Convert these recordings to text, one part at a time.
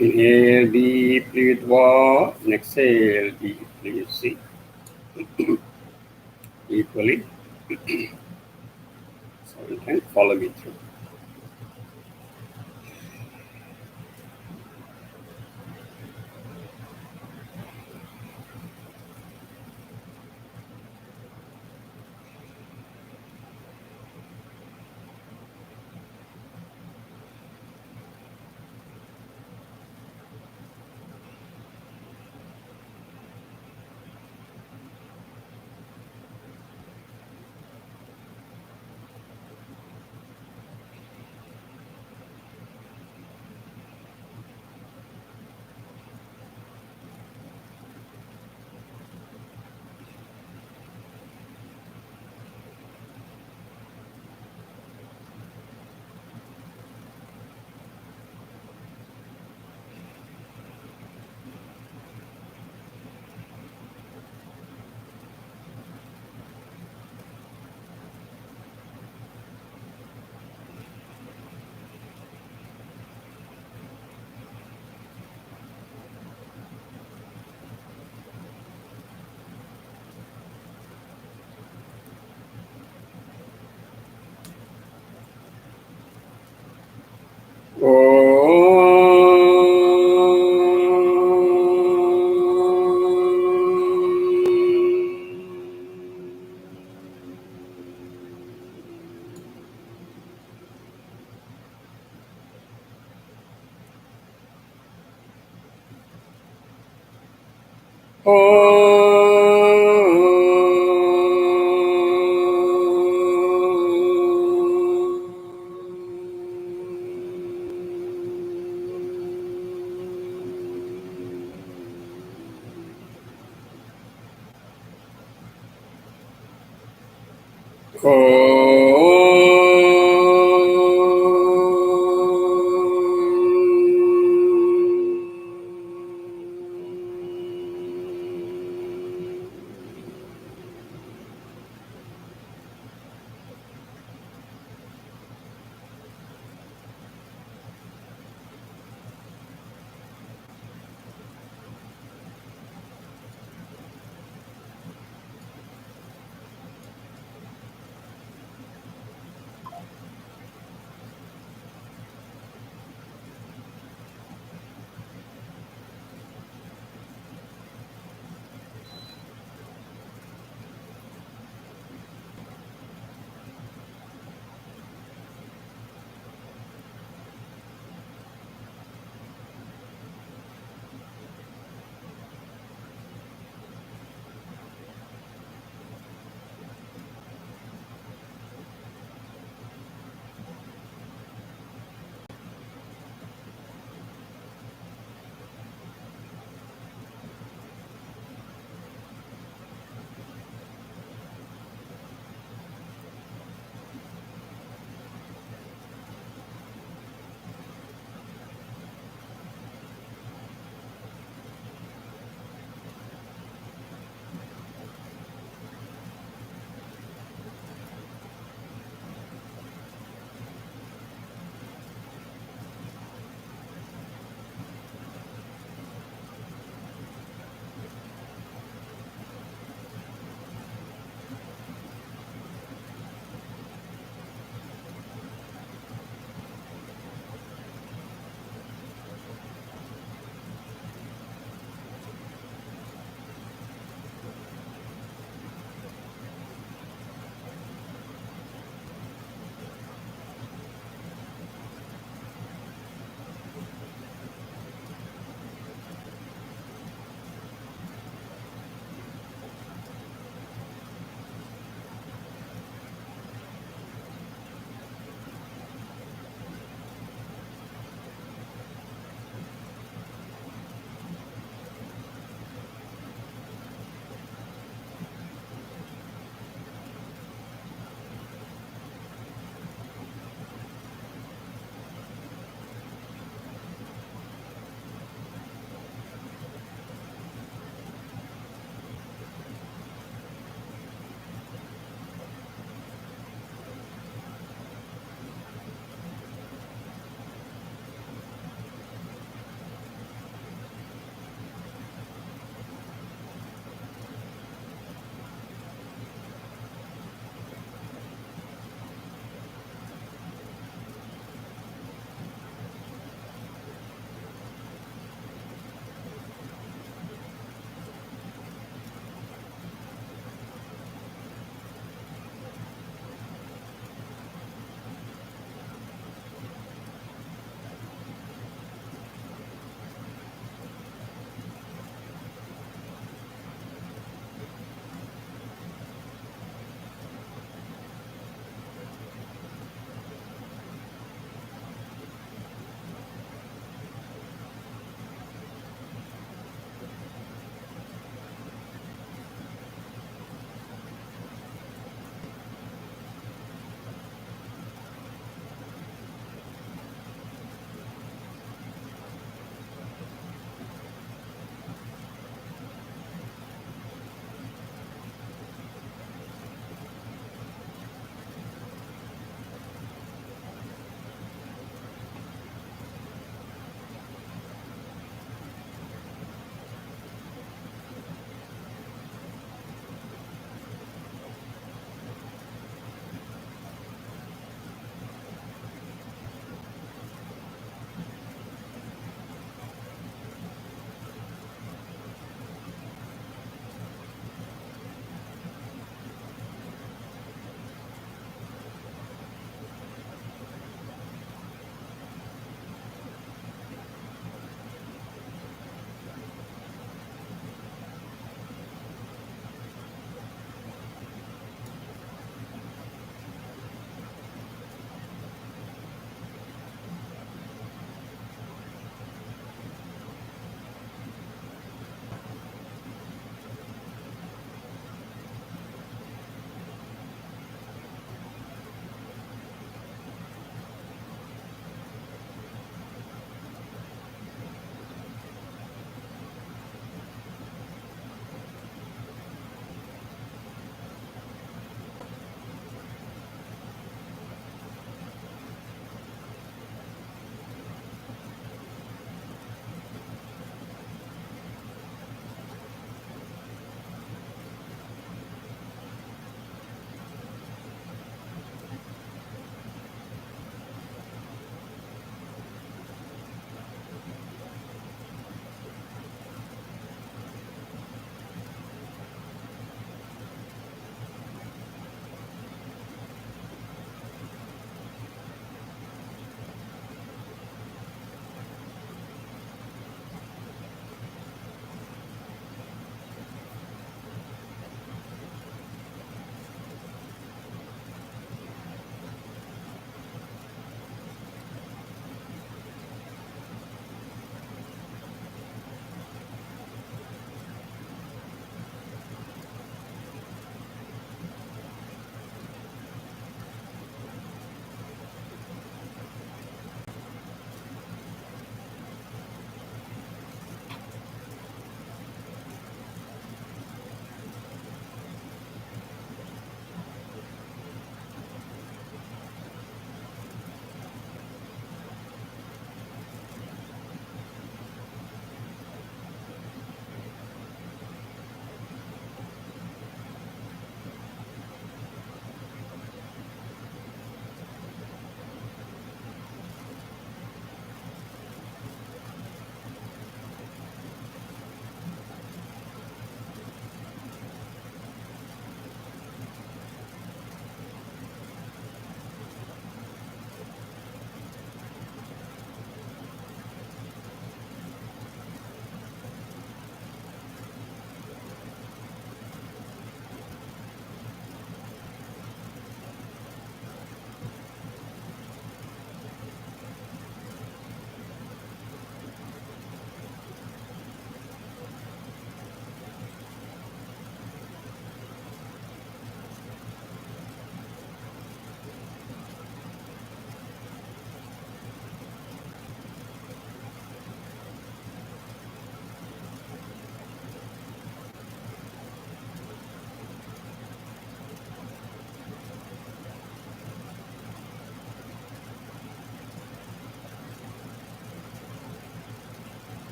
Inhale deeply with war and exhale deeply with sea. Equally. So you can follow me through.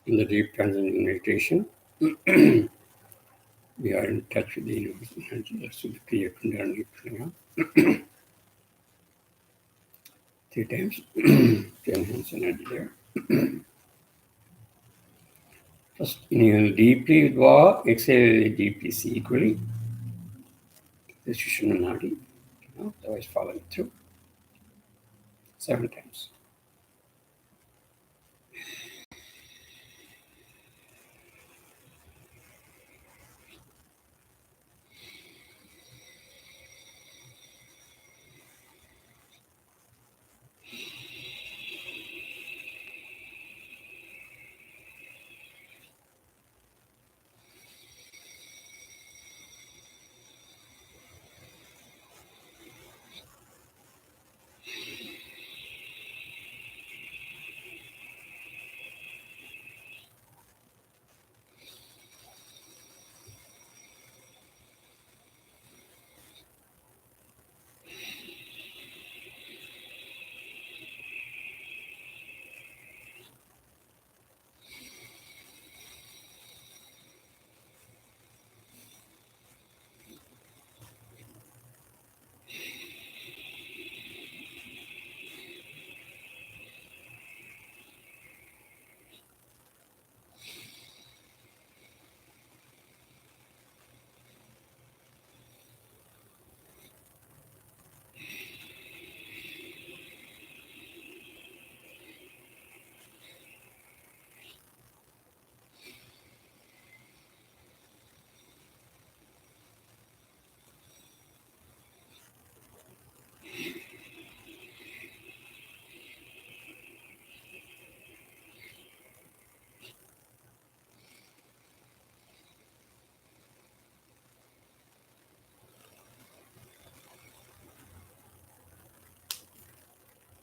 In the deep transcendental meditation, we are in touch with the universal energy. That's with the Kriya, Pranayam. 3 times to enhance energy there. First, inhale deeply with Va, exhale deeply, see equally. The Sushumna Nadi, otherwise following through 7 times.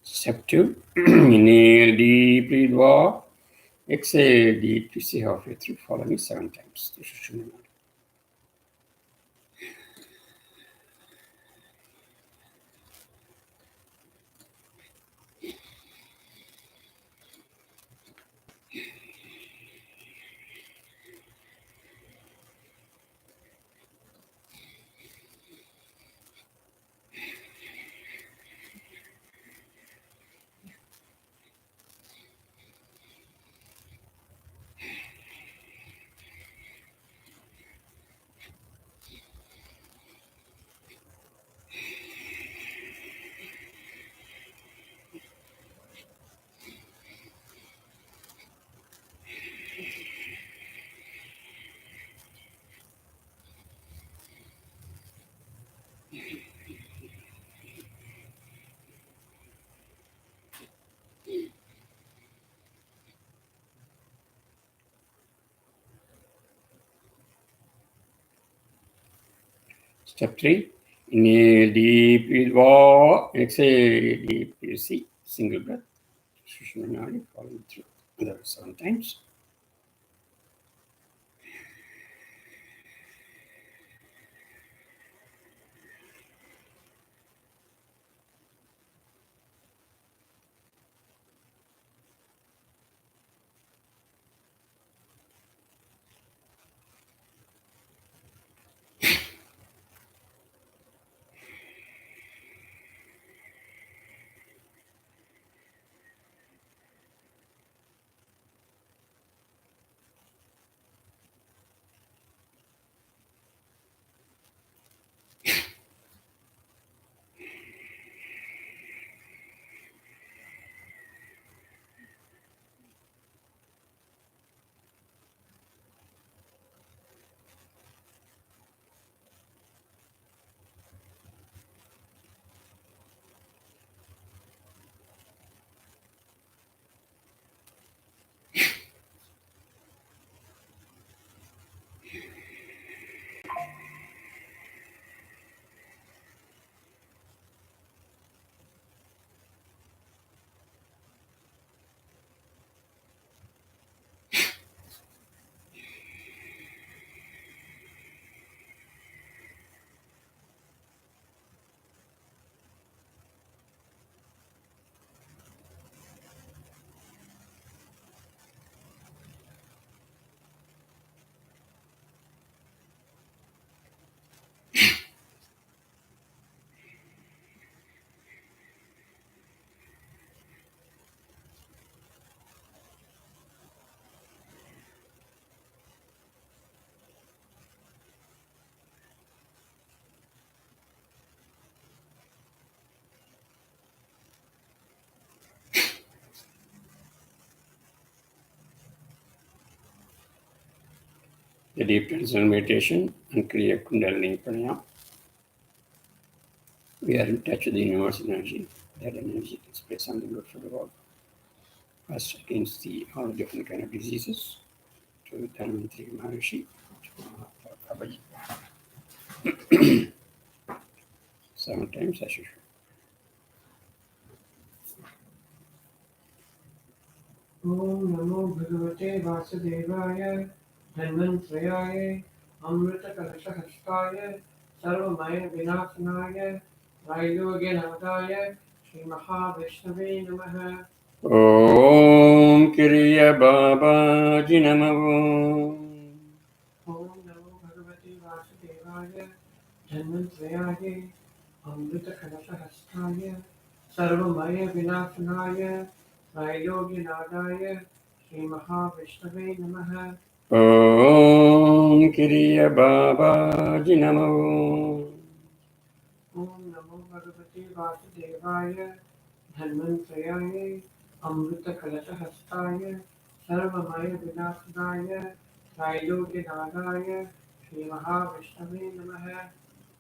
Step 2, inhale deeply with Va, exhale deeply, see halfway through. Follow me 7 times. The Sushumna Nadi. Step 3, inhale deeply with Va, exhale deeply, see, single breath. Sushumna Nadi, following through. Another 7 times. the deep traditional meditation and Kriya Gnanalayam Pranayam. We are in touch with the universe energy. That energy can spread something good for the world. First against all the different kind of diseases, to Dhanvantri Maharishi, to Babaji. 7 times as usual. Om Namo Bhagavate Vasudevaya Dhanvantrayaya Amrita Kalashahastaya Sarvamaya Vinashanaya Vaidogyanadaya Shri Mahavishnave Namaha. Om Kriya Babaji Namo. Om Namo Bhagavate Vasudevaya Dhanvantrayaya Amrita Kalashahastaya Sarvamaya Vinashanaya Vaidogyanadaya Shri Mahavishnave Namaha. Om Kriya Babaji Namo. Om Namo Bhagavate Vasudevaya Dhanvantrayaya Amrita Kalashahastaya Sarvamaya Vinashanaya Vaidogyanadaya Shri Mahavishnave Namaha.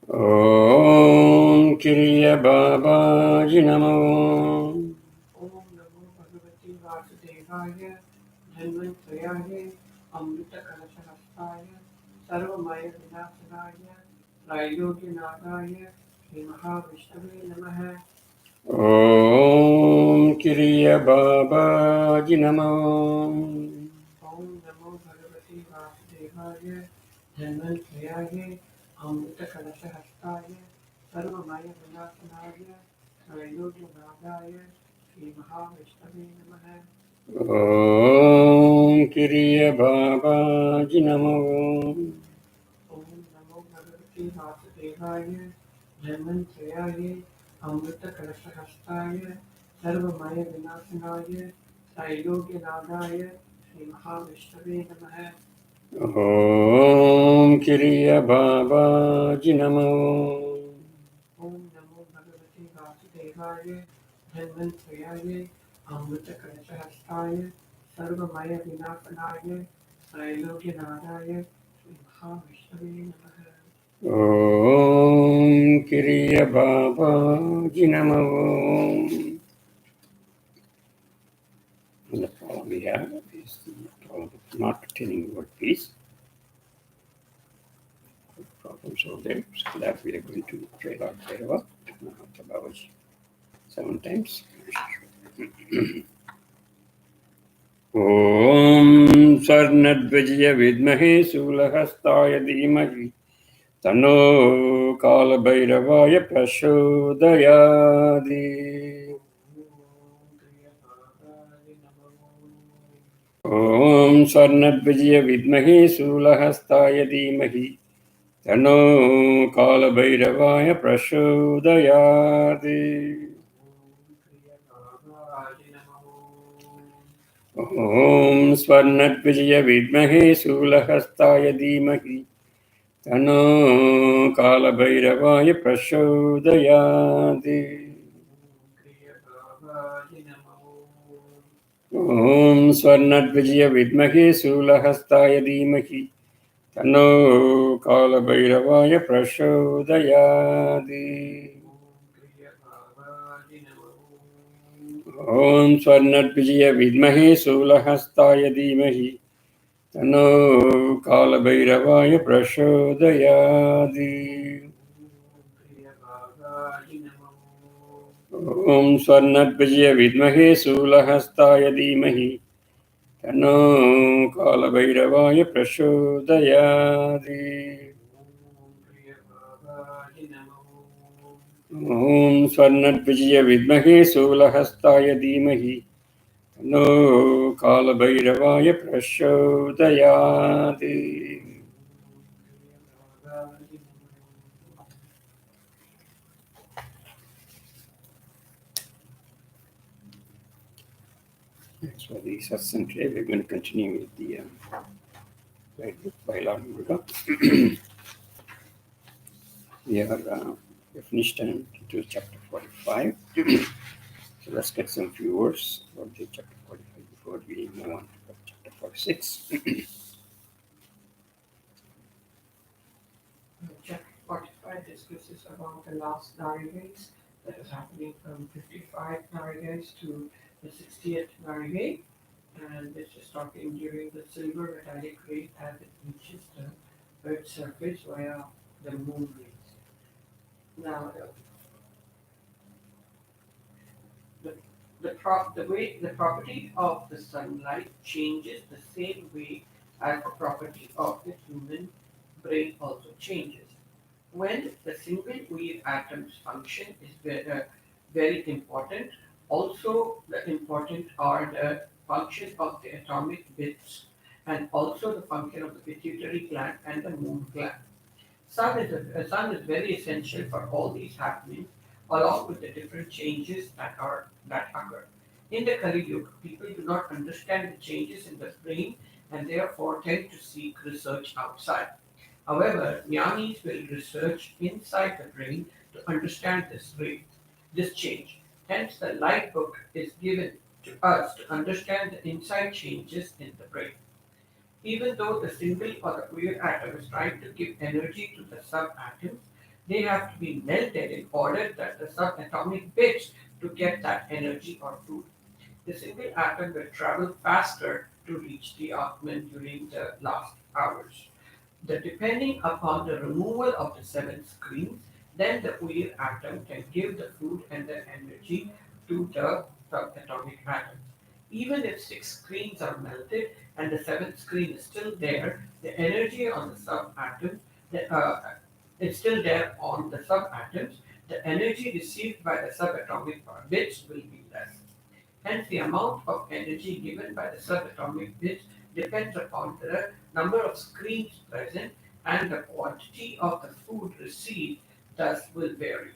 Om Kriya Babaji Namo. Om Namo Bhagavate Vasudevaya Dhanvantrayaya Amrita Kalashahastaya Sarvamaya Vinashanaya Vaidogyanadaya Shri Mahavishnave Namaha. Om Kriya Babaji Namo. Om Namo Bhagavate Vasudevaya Dhanvantrayaya Amrita Kalashahastaya Sarvamaya Vinashanaya Vaidogyanadaya Shri Mahavishnave Namaha. Om Kriya Babaji Namo. Om Namo Bhagavate Vasudevaya Dhanvantrayaya Amrita Kalashahastaya Sarvamaya Vinashanaya Vaidogyanadaya Shri Mahavishnave Namaha. Om Kriya Babaji Namo. Om Namo Bhagavate Vasudevaya Dhanvantrayaya Amrita Kalashahastaya Sarvamaya Vinashanaya Vaidogyanadaya Shri Mahavishnave Namaha. Om Kriya Babaji Namo. And the problem we have is the problem of not attaining word peace. Problems over there. So that we are going to pray Lord Bhairava, Babaji, 7 times. Om Sarnadvajaya Vidmahe Sulahastaya Dhimahi Tano Kala Bhairavaya Prachodayadi. Om Sarnadvajaya Vidmahe Sulahastaya Dhimahi Tano Kala Bhairavaya Prachodayadi. Om Swarnadvijaya Vidmahe Sulahastaya Dhimahi Tano Kala Bhairavaya Prachodayadi. Om Swarnadvijaya Vidmahe Sulahastaya Dhimahi Tano Kala Bhairavaya Prachodayadi. Om Swarnadvijaya Vidmahe Sulahastaya Dhimahi Tano Kala Bhairavaya Prachodayadi. Om Swarnadvijaya Vidmahe Sulahastaya Dhimahi Tano Kala Bhairavaya Prachodayadi. Om Swarnadvijaya Vidmahe Sulahastaya Dhimahi Tano Kala Bhairavaya Prachodayadi. So the Sathsang today, we're going to continue with the guidebook by Lord Muruga. We finished into chapter 45. So let's get some few words about the chapter 45 before we move on to chapter 46. 5 discusses about the last Narigas that is happening from 55 Narigas to the 60th Nariga. And this is talking during the silver metallic ray as it reaches the Earth's surface via the moon rays. Now, the, the property of the sunlight changes the same way as the property of the human brain also changes. When the single wave atom's function is very important, also the important are the function of the atomic bits and also the function of the pituitary gland and the moon gland. Sun is very essential for all these happenings, along with the different changes that occur. In the Kali Yuga, people do not understand the changes in the brain and therefore tend to seek research outside. However, Jnanis will research inside the brain to understand this change. Hence, the light book is given to us to understand the inside changes in the brain. Even though the single or the queer atom is trying to give energy to the subatoms, they have to be melted in order that the subatomic bits to get that energy or food. The single atom will travel faster to reach the Atman during the last hours. Depending upon the removal of the seven screens, then the queer atom can give the food and the energy to the subatomic atoms. Even if six screens are melted and the seventh screen is still there, the energy on the subatoms is still there on the subatoms. The energy received by the subatomic bits will be less. Hence, the amount of energy given by the subatomic bits depends upon the number of screens present and the quantity of the food received, thus will vary.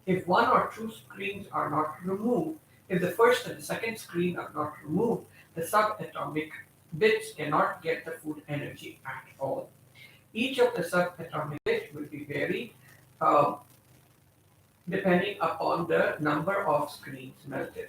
If one or two screens are not removed, if the first and the second screen are not removed, the subatomic bits cannot get the food energy at all. Each of the subatomic bits will be varied uh, depending upon the number of screens melted.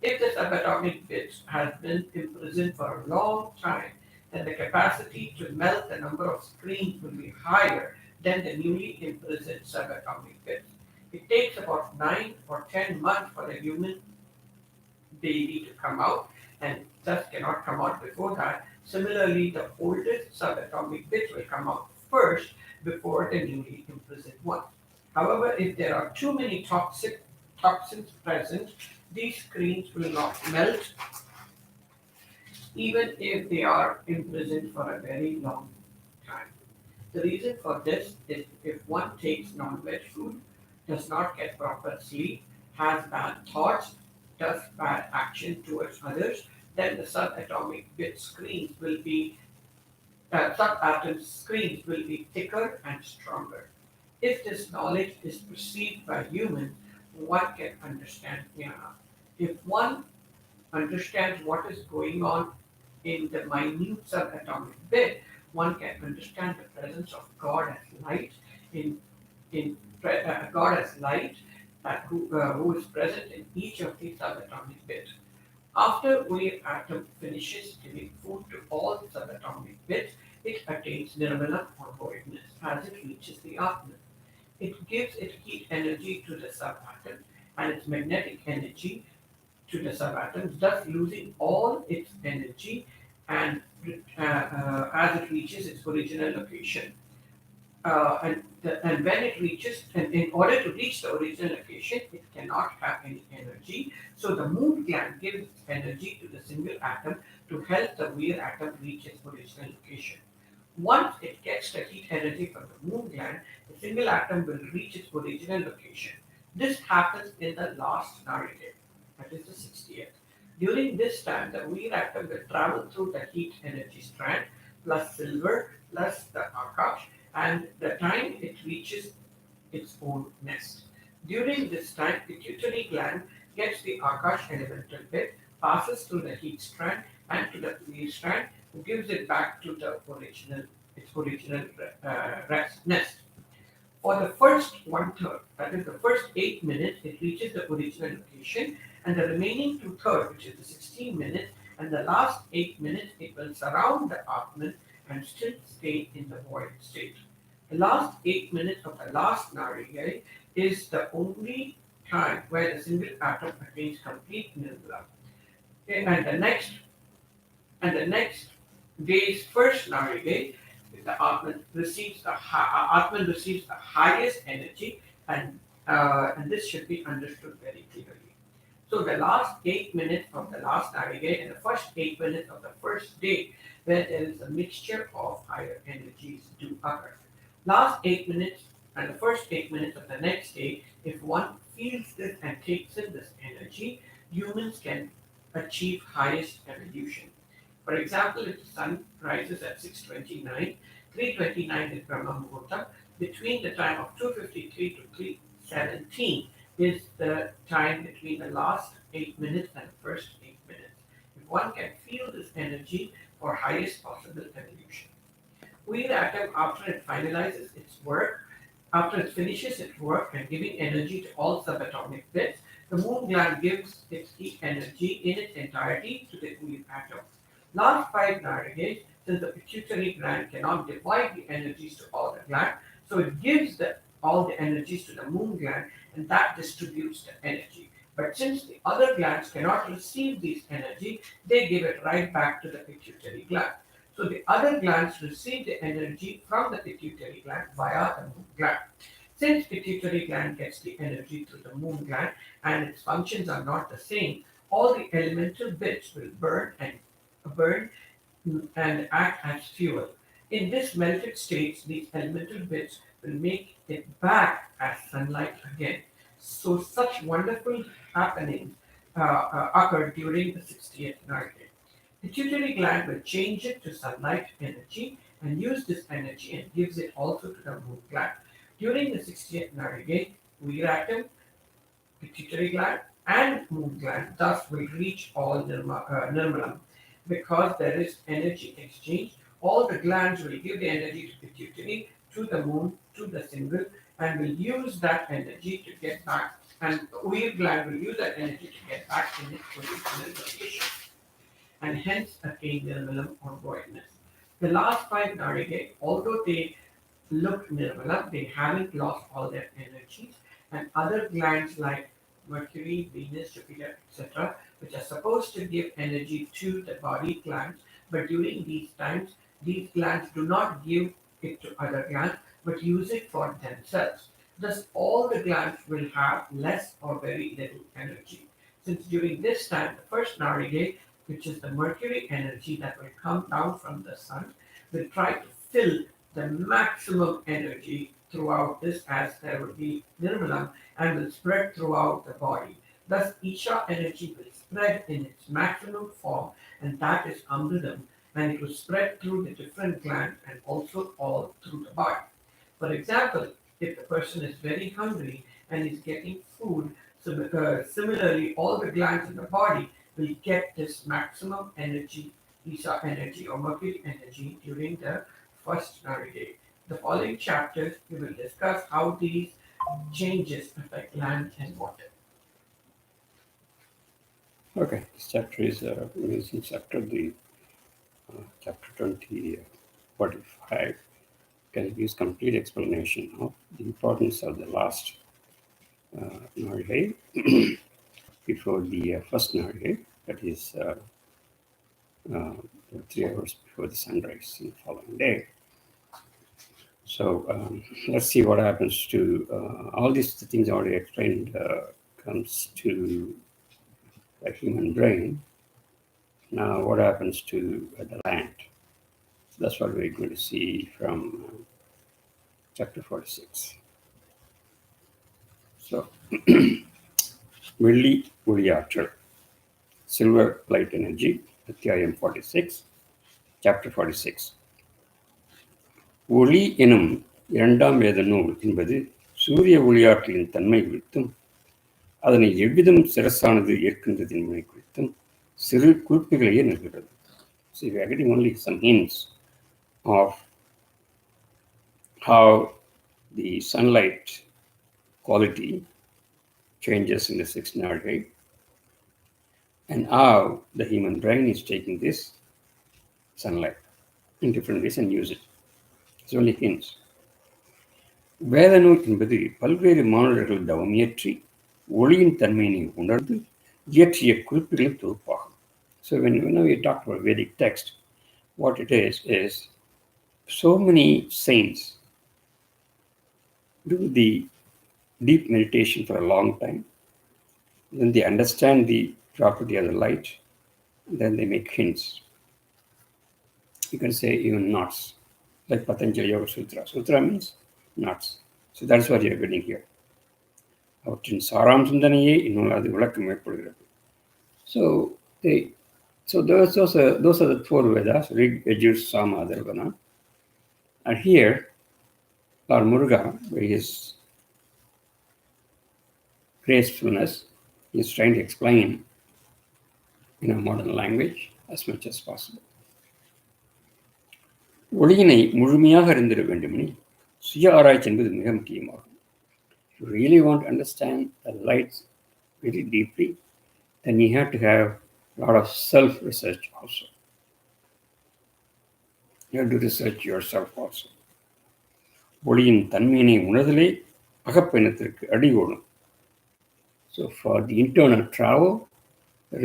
If the subatomic bits has been imprisoned for a long time, then the capacity to melt the number of screens will be higher than the newly imprisoned subatomic bits. It takes about 9 or 10 months for the human baby to come out and thus cannot come out before that. Similarly, the oldest subatomic bits will come out first before the newly imprisoned one. However, if there are too many toxins present, these screens will not melt even if they are imprisoned for a very long time. The reason for this is if one takes non-veg food, does not get proper sleep, has bad thoughts, does bad action towards others, then the subatomic bit screens will be subatom screens will be thicker and stronger. If this knowledge is perceived by humans, one can understand jnana. If one understands what is going on in the minute subatomic bit, one can understand the presence of God as light in God as light who is present in each of these subatomic bits. After we atom finishes giving food to all the subatomic bits, it attains nirvana or voidness as it reaches the Atman. It gives its heat energy to the subatom and its magnetic energy to the subatoms, thus losing all its energy and as it reaches its original location. And when it reaches, and in order to reach the original location, it cannot have any energy. So the moon gland gives energy to the single atom to help the weir atom reach its original location. Once it gets the heat energy from the moon gland, the single atom will reach its original location. This happens in the last Narada, that is the 60th. During this time, the weir atom will travel through the heat energy strand plus silver plus the akash and the time it reaches its own nest. During this time, pituitary gland gets the Akash elemental bit, passes through the heat strand and to the weir strand, who gives it back to the original nest. For the first one third, that is the first 8 minutes, it reaches the original location, and the remaining two thirds, which is the 16 minutes, and the last 8 minutes, it will surround the Atman and still stay in the void state. The last 8 minutes of the last Narige is the only time where the single atom attains complete nirvana. Okay, and the next day's first Narige, the Atman receives the highest energy, and this should be understood very clearly. So the last 8 minutes of the last Narige and the first 8 minutes of the first day, where there is a mixture of higher energies do occur. Last 8 minutes and the first 8 minutes of the next day, if one feels this and takes in this energy, humans can achieve highest evolution. For example, if the sun rises at 6:29, 3:29 is Brahma Muhurta. Between the time of 2:53 to 3:17 is the time between the last 8 minutes and the first 8 minutes. If one can feel this energy for highest possible evolution. Wheel atom, after it finishes its work and giving energy to all subatomic bits, the moon gland gives its heat energy in its entirety to the wheel atom. Last five Narigas, since the pituitary gland cannot divide the energies to all the gland, so it gives all the energies to the moon gland and that distributes the energy. But since the other glands cannot receive this energy, they give it right back to the pituitary gland. So the other glands receive the energy from the pituitary gland via the moon gland. Since pituitary gland gets the energy through the moon gland and its functions are not the same, all the elemental bits will burn and act as fuel. In this melted state, these elemental bits will make it back as sunlight again. So such wonderful happenings occur during the 60th night. Pituitary gland will change it to sunlight energy and use this energy and gives it also to the moon gland. During the 60th Narigate, Viratam, pituitary gland, and moon gland thus will reach all Nirmalam. Because there is energy exchange, all the glands will give the energy to pituitary, to the moon, to the single, and will use that energy to get back, and the Uir gland will use that energy to get back in its original location and hence attain nirmalam or voidness. The last five Narige, although they look nirmala, they haven't lost all their energies, and other glands like Mercury, Venus, Jupiter, etc., which are supposed to give energy to the body glands, but during these times, these glands do not give it to other glands, but use it for themselves. Thus, all the glands will have less or very little energy. Since during this time, the first Narige, which is the mercury energy that will come down from the sun, will try to fill the maximum energy throughout this as there will be nirmalam and will spread throughout the body. Thus, Isha energy will spread in its maximum form, and that is Amridam, and it will spread through the different glands and also all through the body. For example, if the person is very hungry and is getting food, so similarly, all the glands in the body will get this maximum energy, Isha energy or Mercury energy during the first Narigate. The following chapters we will discuss how these changes affect land and water. Okay, this chapter is an amazing chapter. The chapter 20, 45 can use complete explanation of the importance of the last Narigate before the first Narigate, that is 3 hours before the sunrise in the following day. So let's see what happens to all these things already explained comes to the human brain. Now what happens to the land? So that's what we're going to see from chapter 46. So வெள்ளி ஒளியாற்றல் silver light energy அத்தியாயம் 46 chapter 46 ஒளி எனும் இரண்டாம் வேத நூல் என்பது சூரிய ஒளியாற்றலின் தன்மை குறித்தும் அதனை எவ்விதம் சிரசானது ஏற்கின்றது என்பதை குறித்தும் சிறு குறிப்புகளையே നൽകുகிறது. So we are getting only some hints of how the sunlight quality changes in the sixth Nargate and how the human brain is taking this sunlight in different ways and use it. It's only hints. வேத நூல் என்பது பல்வேறு மாணவர்கள் தவமியற்றி ஒளியின் தன்மையினை உணர்ந்து இயற்றிய குறிப்புகளின் தொகுப்பாகும். So when we talk about Vedic text, what it is so many saints do the deep meditation for a long time. Then they understand the property of the light. Then they make hints. You can say even knots, like Patanjali Yoga Sutra. Sutra means knots. So that's what you're getting here. அவற்றின் சாராம்சம் தனையே இன்னும் அது விளக்கம் ஏற்படுகிறது. So those are the four Vedas: Rig, Yajur, Sama, Atharvana. And here, Lord Muruga, by his gracefulness, is trying to explain in a modern language as much as possible. ஒளியினை முழுமையாக அறிந்திட வேண்டுமெனில் சுய ஆராய்ச்சி என்பது மிக முக்கியமாகும். If you really want to understand the lights very deeply, then you have to have a lot of self-research also. You have to research yourself also. ஒளியின் தன்மையினை உணர்தலே அகப்பயணத்திற்கு அடிகோலும். So for the internal travel,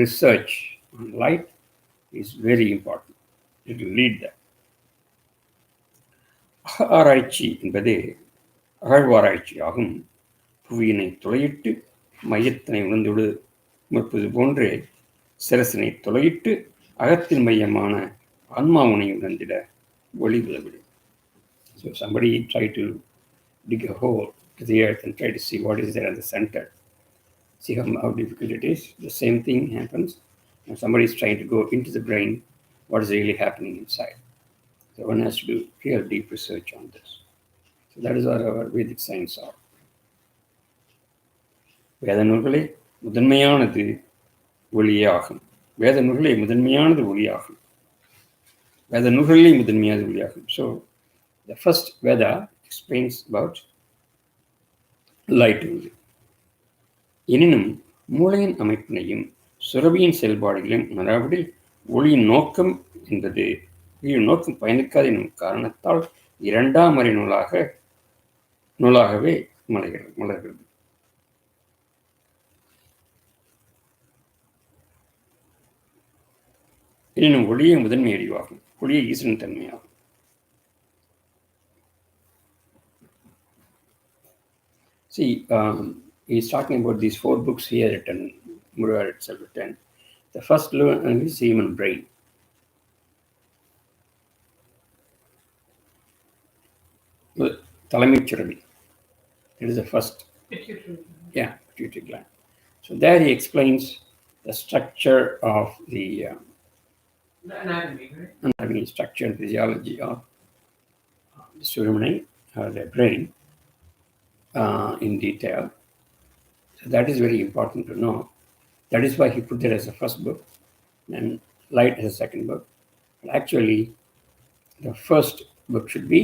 research on light is very important. It will lead that. ஆராய்ச்சி என்பதே அகழ்வாராய்ச்சி ஆகும். புவியினை துளையிட்டு மையத்தினை உணர்ந்து முற்பது போன்றே சிரசினை துளையிட்டு அகத்தின் மையமான ஆன்மாவுனை உணர்ந்திட ஒளி உதவிடும். So somebody try to dig a hole to the earth and try to see what is there at the center. See how difficult it is. The same thing happens when somebody is trying to go into the brain, what is really happening inside. So one has to do real deep research on this. So that is what our Vedic science are. வேத நூல்களே முதன்மையானது ஒளியாகும். வேத நூல்களே முதன்மையானது ஒளியாகும். வேத நூல்களே முதன்மையானது ஒளியாகும். So the first Veda explains about light only. எனினும் மூளையின் அமைப்பினையும் சுரபியின் செயல்பாடுகளையும் உணராவிடில் ஒளியின் நோக்கம் என்பது நோக்கம் பயணிக்காத என்னும் காரணத்தால் இரண்டாம் அறை நூலாகவே மலர்கிறது. எனினும் ஒளியே முதன்மை அறிவாகும். ஒளியே ஈஸ்வரன் தன்மையாகும். See, he's talking about these 4 books here written, Muruga itself written. The first one is human brain. Thalamic suраbi. It is the first. Pituitary gland. So there he explains the structure of the anatomy, right? Anatomy, structure, and physiology of the surumani, or the brain, in detail. So that is very important to know. That is why he put that as the first book, and light as the second book. But actually, the first book should be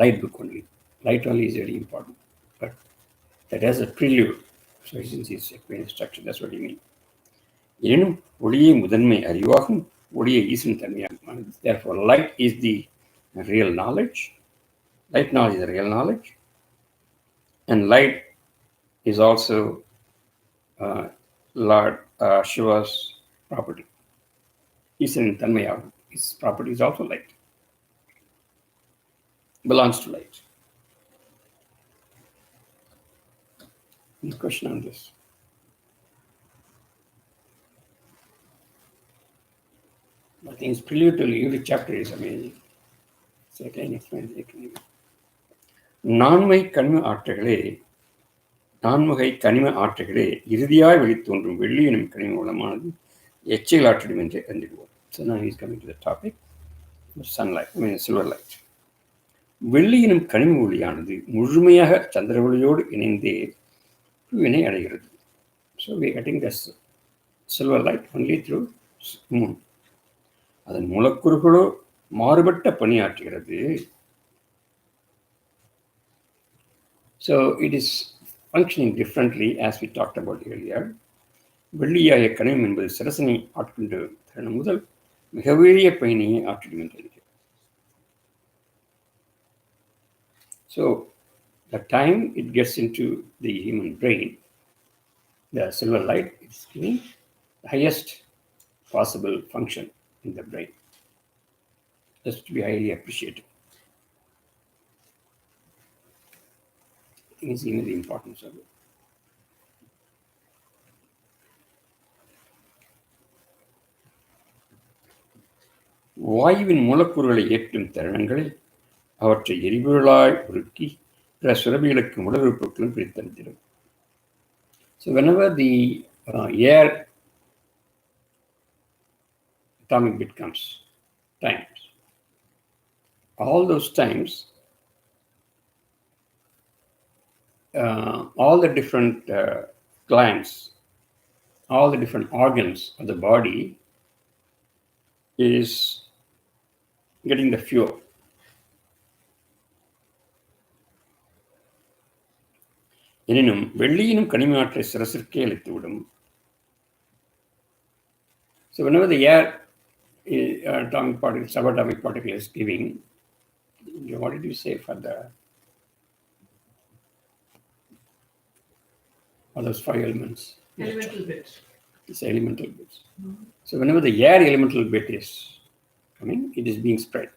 light book only. Light only is very important, but that has a prelude. So since he's explaining structure, that's what he means. எனினும் ஒளியே முதன்மை அறிவாகும். ஒளியே ஈஸ்வரன் தன்மையாகும். Therefore, light is the real knowledge. Light knowledge is the real knowledge, and light is also Lord Shiva's property. Eswaran தன்மையாகும். His property is also light. Belongs to light. Any question on this? I think it's prelude to every chapter is amazing. So I can explain it. நான்முகை கனிம ஆற்றல்களே இறுதியாய் வெளித்தோன்றும் வெள்ளி எனும் கனிம மூலமானது எச்சைகள் ஆற்றிடும் என்று அறிந்திடுவோம். So now he's coming to the topic of sunlight, silver light. வெள்ளி எனும் கனிம ஒளியானது முழுமையாக சந்திர ஒளியோடு இணைந்தே புவியினை அடைகிறது. So we are getting this silver light only through moon. அதன் மூலக்கூறுகளோ மாறுபட்ட பணியாற்றுகிறது. So it is functioning differently as we talked about earlier. வெள்ளியாய கனிமம் என்பது சிரசனை ஆட்கொண்டு தருணம் முதல் மிகவேறிய பயணியை ஆற்றிடும் என்று. So the time it gets into the human brain, the silver light is giving the highest possible function in the brain. That's to be highly appreciated. I think it's even the importance of it. வாயுவின் மூலக்கூறுகளை ஏற்றும் தருணங்களில் அவற்றை எரிபொருளாய் உருக்கி பிற சுரபிகளுக்கு உடல் உறுப்புகளும் பிரித்தளித்திடும். So whenever the air atomic bit comes, times, all those times, all the different glands, all the different organs of the body is getting the fuel. எனினும் வெள்ளியினும் கனிமாற்றை சிரசிற்கே அளித்துவிடும். So whenever the air atomic particle, subatomic particle is giving, what did you say for those 5 elements? Elemental bits. It's elemental bits. Mm-hmm. So whenever the air elemental bit is coming, it is being spread.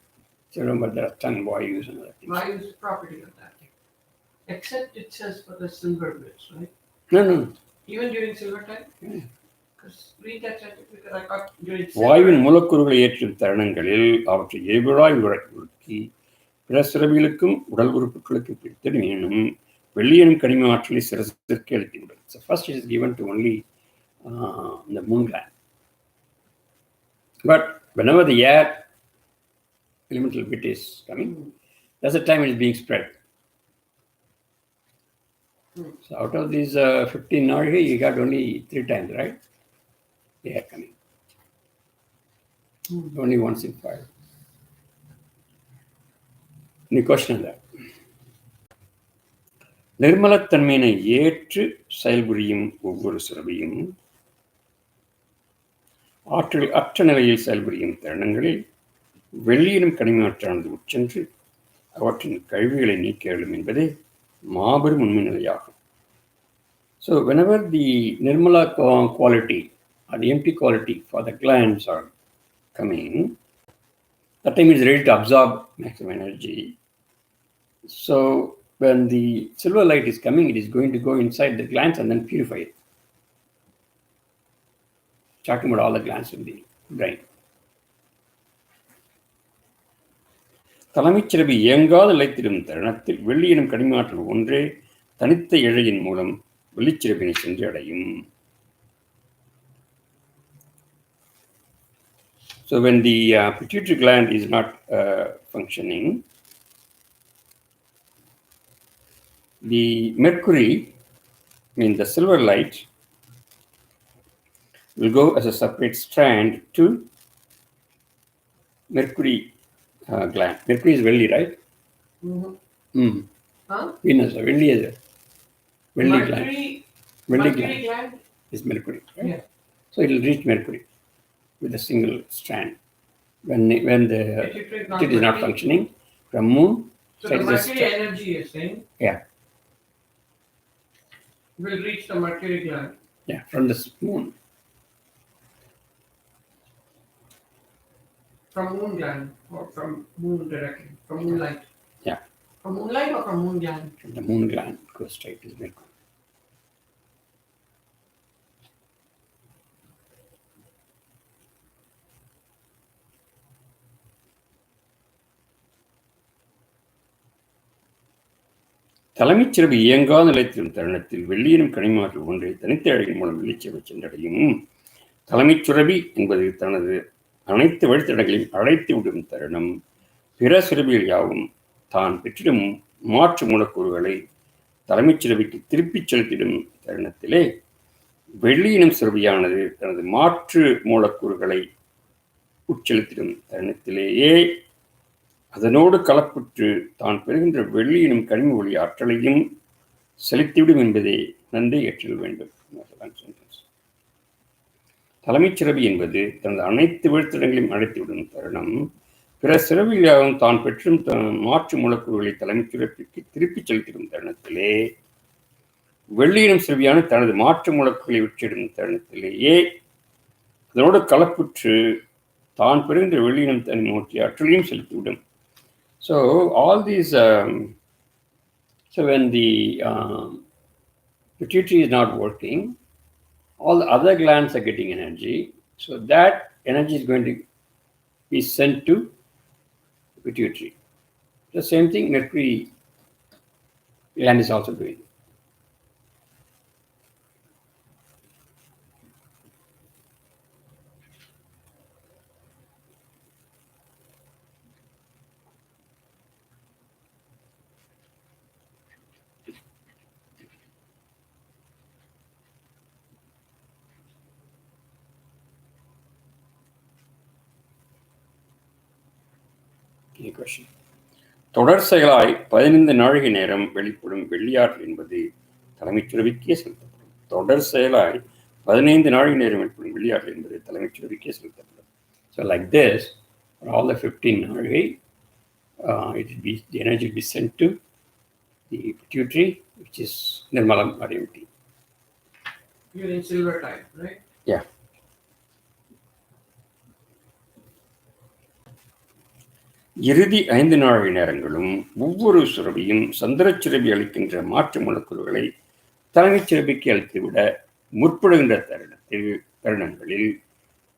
So remember there are 10 vayus and other things. Vayu is the property of that. Except it says for the silver bits, right? No. Even during silver time? Yeah. Because read that sentence because I got during silver. வாயுவின் மூலக்கூறுகளை ஏற்றும் தருணங்களில் அவற்றை எரிபொருளாய் உருக்கி பிற சுரபிகளுக்கும் உடல் உறுப்புகளுக்கும் பிரித்தல் எனும் வெள்ளியனும் கனிம ஆற்றலை சிரசிற்கு அளித்துவிடும். So first it is given to only the moon gland. But whenever the air elemental bit is coming, that's the time it is being spread. So out of these 15 now here, you got only 3 times, right? The air coming. Only once in 5. Any question on that? நிர்மலத்தன்மையினை ஏற்று செயல்புரியும் ஒவ்வொரு சுரபியும் ஆற்றல் அற்ற நிலையில் செயல்புரியும் தருணங்களில் வெள்ளியிலும் கனிமாற்றானது உட்சென்று அவற்றின் கழிவுகளை நீக்க இயலும் என்பதே மாபெரும் உண்மை நிலையாகும். So whenever the nirmala quality or the empty quality for the glands are coming, that time it is ready to absorb maximum energy. So when the silver light is coming, it is going to go inside the glands and then purify it. Talking about all the glands in the brain. தலைமைச்சிறவி இயங்காது நிலைத்திடும் தருணத்தில் வெள்ளியினும் கனிமாற்றல் ஒன்றே தனித்த இழையின் மூலம் வெளிச்சிறப்பினை சென்று அடையும். So when the pituitary gland is not functioning, the mercury, the silver light, will go as a separate strand to mercury gland. Mercury is Velli, right? Mm-hmm. Huh? Venus, Velli is a Velli gland. Velli gland is mercury, right? Yeah. So it will reach mercury with a single strand. When the it is not functioning, from moon. So the mercury energy is saying. Yeah. Will reach the mercury gland. Yeah, from the moon. From moon gland or from moon directly, from moonlight. Yeah. From moonlight or from moon gland? From the moon gland goes straight to the mercury. தலைமைச்சிறப்பு இயங்காத நிலைத்திடும் தருணத்தில் வெள்ளியினும் கனிமாற்றல் ஒன்றை தனித்த அழகின் மூலம் வெளிச்சவை சென்றடையும். தலைமைச்சுரபி என்பது தனது அனைத்து வழித்தடங்களையும் அழைத்து விடும் தருணம் பிற சுரபிகள் யாவும் தான் பெற்றிடும் மாற்று மூலக்கூறுகளை தலைமைச்சுரபிக்கு திருப்பிச் செலுத்திடும் தருணத்திலே வெள்ளியினும் சுரபியானது தனது மாற்று மூலக்கூறுகளை உட்செலுத்திடும் தருணத்திலேயே அதனோடு கலப்புற்று தான் பெறுகின்ற வெள்ளியினும் கனிம ஒளி ஆற்றலையும் செலுத்திவிடும் என்பதை நன்றி ஏற்றல் வேண்டும். தலைமைச்சிறவி என்பது தனது அனைத்து வீழ்த்தடங்களையும் அழைத்துவிடும் தருணம் பிற சிறவியாகவும் தான் பெற்றும் மாற்று மூலக்கூறுகளை தலைமைச் சுரப்பிக்கு திருப்பிச் செலுத்திடும் தருணத்திலே வெள்ளியினம் சிறுவியான தனது மாற்று மூலக்கூறுகளை விற்றிடும் தருணத்திலேயே அதனோடு கலப்புற்று தான் பெறுகின்ற வெள்ளியினம் தனி நோக்கி ஆற்றலையும் செலுத்திவிடும். So all these, so when the pituitary is not working, all the other glands are getting energy. So that energy is going to be sent to pituitary. The same thing mercury gland is also doing. Any question? தொடர் செயலாய் 15 நாழிகை நேரம் வெளிப்படும் வெள்ளியாற்றல் என்பது தலைமைச் சுரபிக்கே செலுத்தப்படும். தொடர் செயலாய் 15 நாழிகை நேரம் வெளிப்படும் வெள்ளியாற்றல் என்பது தலைமைச் சுரபிக்கே செலுத்தப்படும். So like this, for all the 15 நாழிகை, the energy will be sent to the pituitary, which is Nirmalam or empty. You're in silver time, right? Yeah. இறுதி 5 நாழிகை நேரங்களும் ஒவ்வொரு சுரபியும் சந்திரச் சுரபி அளிக்கின்ற மாற்று மூலக்கூறுகளை தலைமைச் சுரபிக்கு அளித்துவிட முற்படுகின்ற தருணங்களில்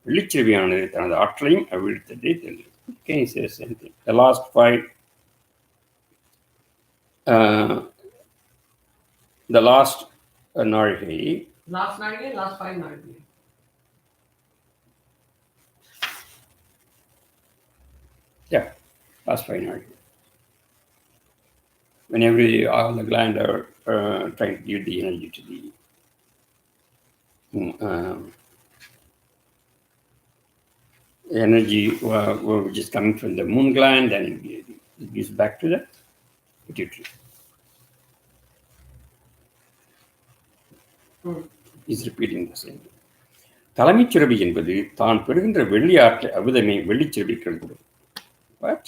வெள்ளிச்சுரபியானது தனது ஆற்றலையும் அவிழ்த்ததை தெரிவிக்கும். The last 5 the last நாழிகை, last 5 நாழிகை. Yeah, last 5 நாழிகை. When all the glands are trying to give the energy to the energy which is coming from the moon gland, and it gives back to the pituitary. Is repeating the same. தலைமைச் சுரபி என்பது தான் பெறுகின்ற வெள்ளி ஆற்றலை அவிதமே வெள்ளிச்சுரபிக்கு அளிக்கும். What?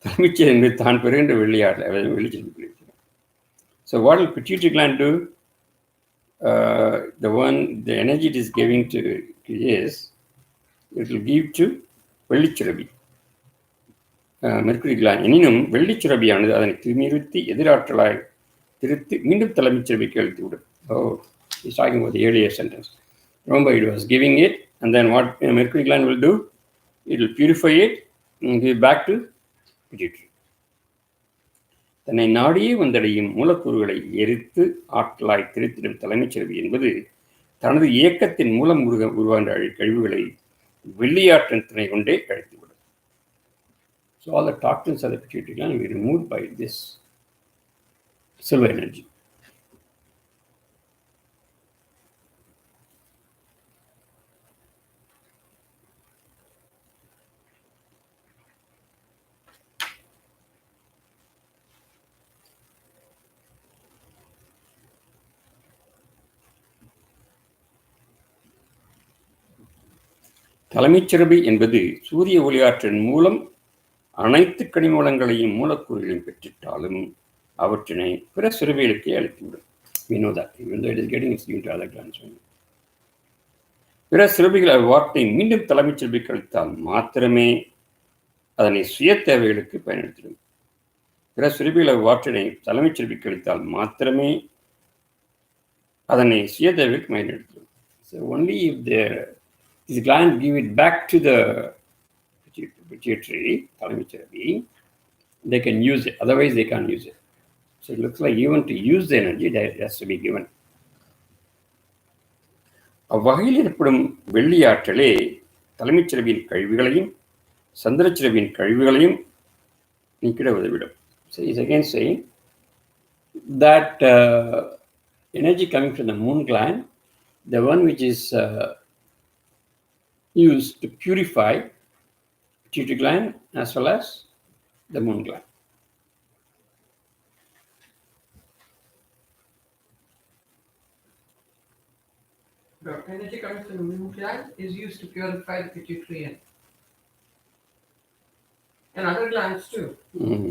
தலைமைச் சுரபி என்பது தான் பெறுகின்ற வெள்ளி ஆற்றலை அவிதமே வெள்ளிச்சுரபிக்கு அளிக்கும். So what will pituitary gland do? The energy it is giving to is, it will give to வெள்ளிச்சுரபி, மெர்க்குரி கிளாண்ட். எனினும் வெள்ளிச்சுரபியானது அதனை நிறுத்தி எதிராற்றலாய் திருத்தி மீண்டும் தலைமைச் சுரபிக்கு அளித்துவிடும். Oh, he's talking about the earlier sentence. Remember, it was giving it, and then what mercury gland will do? It will purify it and give back to pituitary. தன்னை நாடியே வந்தடையும் மூலக்கூறுகளை எரித்து ஆற்றலாய் திருத்திடும் தலைமைச் சுரபி என்பது தனது இயக்கத்தின் மூலம் உருவான கழிவுகளை வெள்ளியாற்றின் துணை கொண்டே அழைத்துவிடும். So all the toxins of the pituitary gland will be removed by this silver energy. தலைமைச் சுரபி என்பது சூரிய ஒளியாற்றின் மூலம் அனைத்து கனிமூலங்களையும் மூலக்கூறுகளையும் பெற்றிட்டாலும் அவற்றினை பிற சுரபிகளுக்கே அளித்துவிடும். We know that, even though it is getting its into other glands. பிற சுரபிகள் அவ்வாற்றை மீண்டும் தலைமைச் சுரபிக்கு அளித்தால் மாத்திரமே அதனை சுய தேவைகளுக்கு பயன்படுத்திடும். பிற சுரபிகள் அவ்வாற்றினை தலைமைச் சுரபிக்கு அளித்தால் மாத்திரமே அதனை சுய தேவைகளுக்கு பயன்படுத்திடும். So only if this gland give it back to the pituitary, தலைமைச் Surabhi, they can use it. Otherwise, they can't use it. So it looks like even to use the energy, that has to be given. அவ்வகையில் ஏற்படும் வெள்ளியாற்றலே தலைமைச் சுரபியின் கழிவுகளையும் சந்திரச் சுரபியின் கழிவுகளையும் நீக்கிட உதவிடும். So he's again saying that energy coming from the moon gland, the one which is used to purify pituitary gland as well as the moon gland. The energy coming from the moon gland is used to purify the pituitary end. And other glands too. Mm.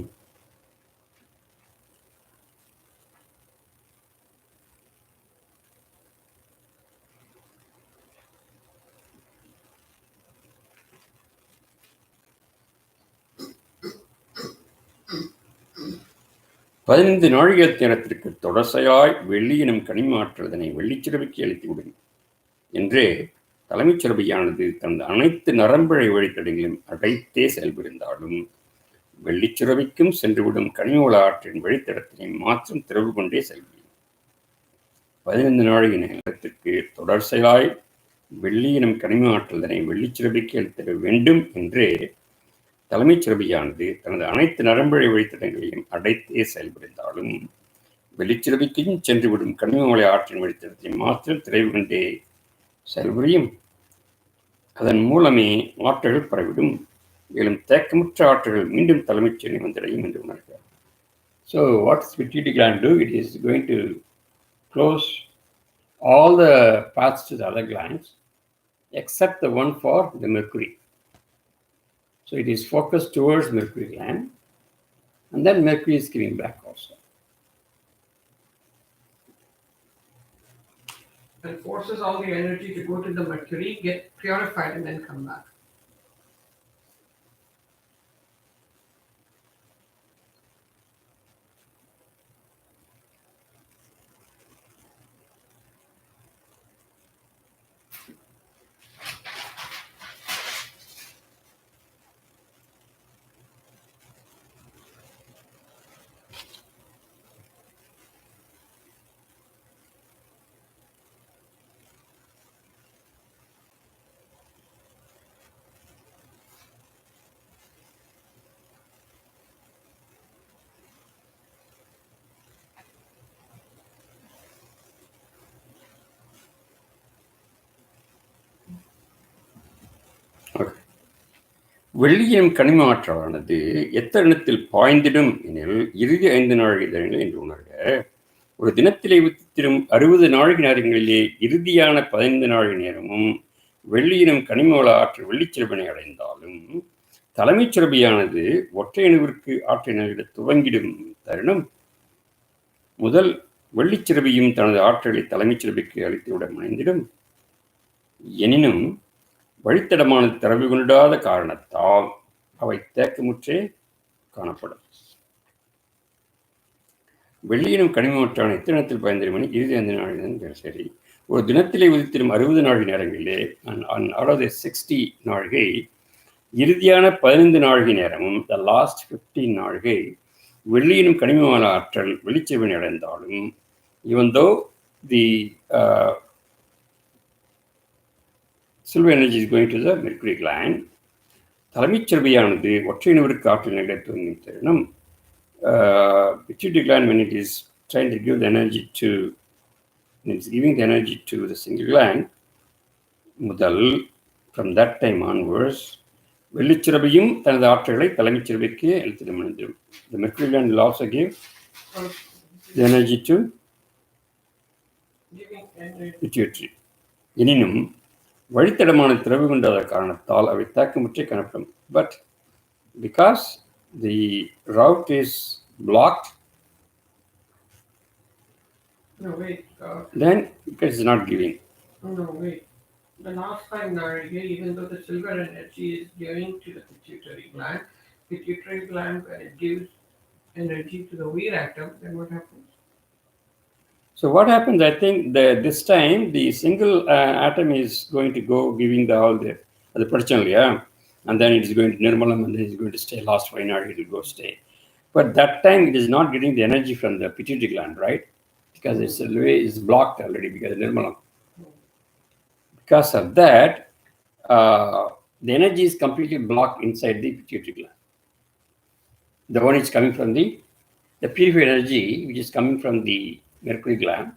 பதினைந்து நாழிகை நேரத்திற்கு தொடர்ச்சியாய் வெள்ளியினும் கனிமாற்றுவதனை வெள்ளிச்சிறவிக்கு அளித்துவிடும் என்றே தலைமைச் சிறபியானது தனது அனைத்து நரம்பிழை வழித்தடங்களையும் அடைத்தே செயல்புரிந்தாலும் வெள்ளிச்சிறவிக்கும் சென்றுவிடும் கனிமூல ஆற்றின் வழித்தடத்தினை மாற்றம் திறவு கொண்டே செயல்புரியும். 15 நாழிகை நேரத்திற்கு தொடர்ச்சியாய் வெள்ளியினும் கனிம ஆற்றுவதனை வெள்ளிச்சிறபிக்கு அளித்திட வேண்டும் என்றே தலைமைச் சிறபியானது தனது அனைத்து நரம்பிழை வழித்தடங்களையும் அடைத்தே செயல்புரிந்தாலும் வெளிச்சிறவிக்கும் சென்றுவிடும் கனிமமலை ஆற்றின் வழித்தடத்தை மாற்றம் திரைவு கொண்டே செயல்புரியும். அதன் மூலமே ஆற்றல்கள் பரவிடும். மேலும் தேக்கமுற்ற ஆற்றல்கள் மீண்டும் தலைமைச் சென்னை வந்தடையும் என்று உணர்கிறார். So what does pituitary gland do? It is going to close all the paths to the other glands except the one for the mercury. So it is focused towards mercury gland, and then mercury is giving back also. And forces all the energy to go to the mercury, get purified, and then come back. வெள்ளியின் கனிம ஆற்றலானது எத்தருணத்தில் பாய்ந்திடும் எனில் இறுதி 5 நாழிகை நேரங்கள் என்று உணர்க. ஒரு தினத்திலே வித்திடும் 60 நாழிகை நேரங்களிலே இறுதியான 15 நாழிகை நேரமும் வெள்ளியினும் கனிமவள ஆற்றல் வெள்ளிச்சிறப்பினை அடைந்தாலும் தலைமைச் சிறபியானது ஒற்றை அணுவிற்கு ஆற்றினிட துவங்கிடும் தருணம் முதல் வெள்ளிச்சிறபியும் தனது ஆற்றலை தலைமைச் சிறபிக்கு அளித்துவிட முனைந்திடும். எனினும் வழித்தடமானது திறவு கொண்டாத காரணத்தால் அவை தேக்கமுற்றே காணப்படும். வெள்ளியினும் கனிமற்றான இத்தினத்தில் 15 மணி இறுதி 5 நாழிகை சரி. ஒரு தினத்திலே உதித்திடும் 60 நாழிகை நேரங்களிலே அதாவது 60 நாழிகை இறுதியான 15 நாழிகை நேரமும் the last 15 நாழிகை வெள்ளியினும் கனிமமான ஆற்றல் வெளிச்செவினை அடைந்தாலும் even though the silver energy is going to the mercury gland, தலைமைச் சிறபியானது ஒற்றை அணுவிற்கு ஆற்றல் நிலை துவங்கும் தருணம் pituitary gland, when it is trying to give the energy to, when it is giving the energy to the single gland முதல், from that time onwards வெள்ளிச்சிறபியும் தனது ஆற்றலை தலைமைச் சிறபிக்கு அளித்திட முனைந்திடும். The mercury gland will also give the energy to pituitary. எனினும் வழித்தடமான திறவு கொண்டாத காரணத்தால் அவை தேக்கமுற்றே காணப்படும். But because the route is blocked, no wait, then it is not giving. No wait. The last 5 nadige, even though the silver energy is giving to the pituitary gland, when it gives energy to the weir atom, then what happens? So what happens, I think this time the single atom is going to go giving all the partial, yeah, and then it is going to Nirmalam, and then it is going to stay last 5 hours, it will go stay. But that time it is not getting the energy from the pituitary gland, right? Because it's the way is blocked already because of Nirmalam. Because of that, the energy is completely blocked inside the pituitary gland. The one is coming from the purified energy, which is coming from the mercury gland,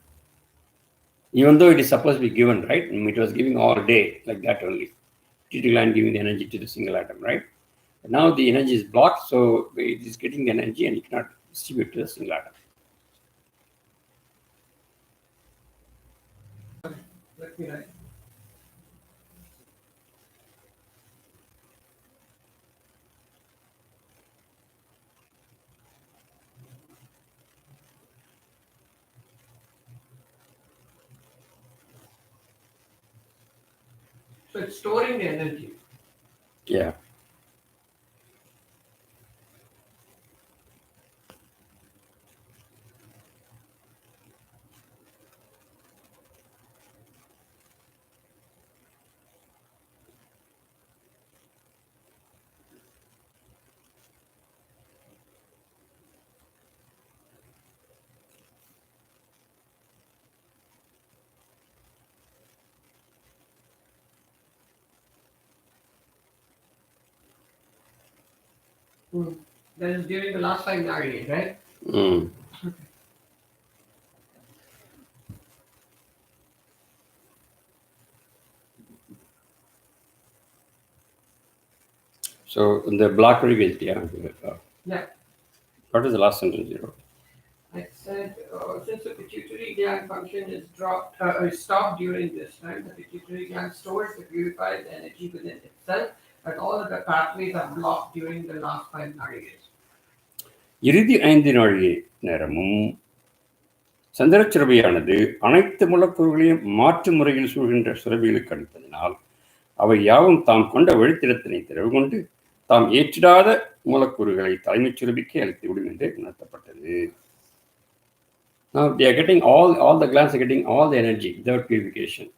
even though it is supposed to be given, right? It was giving all day like that only. Pituitary gland giving the energy to the single atom, right? But now the energy is blocked, so it is getting the energy and it cannot distribute to the single atom. Let me write. So it's storing the energy. Yeah. That is during the last 5 nari, right? Mm. So the black rig, yeah. Yeah. What is the last sentence you wrote? I said, since the pituitary gland function is stopped during this time, the pituitary gland stores the purified energy within itself, but all of the pathways are blocked during the last 5 naris. இறுதி 5 நாழிகை நேரமும் சந்திரச் சுரபியானது அனைத்து மூலக்கூறுகளையும் மாற்று முறையில் சூழ்கின்ற சுரபிகளுக்கு அளிப்பதனால் அவை யாவும் தாம் கொண்ட வழித்திறத்தினை திறவு கொண்டு தாம் ஏற்றிடாத மூலக்கூறுகளை தலைமைச் சுரபிக்கு அளித்துவிடும் என்று உணர்த்தப்பட்டது. Now they are getting all the glands are getting all the energy without purification.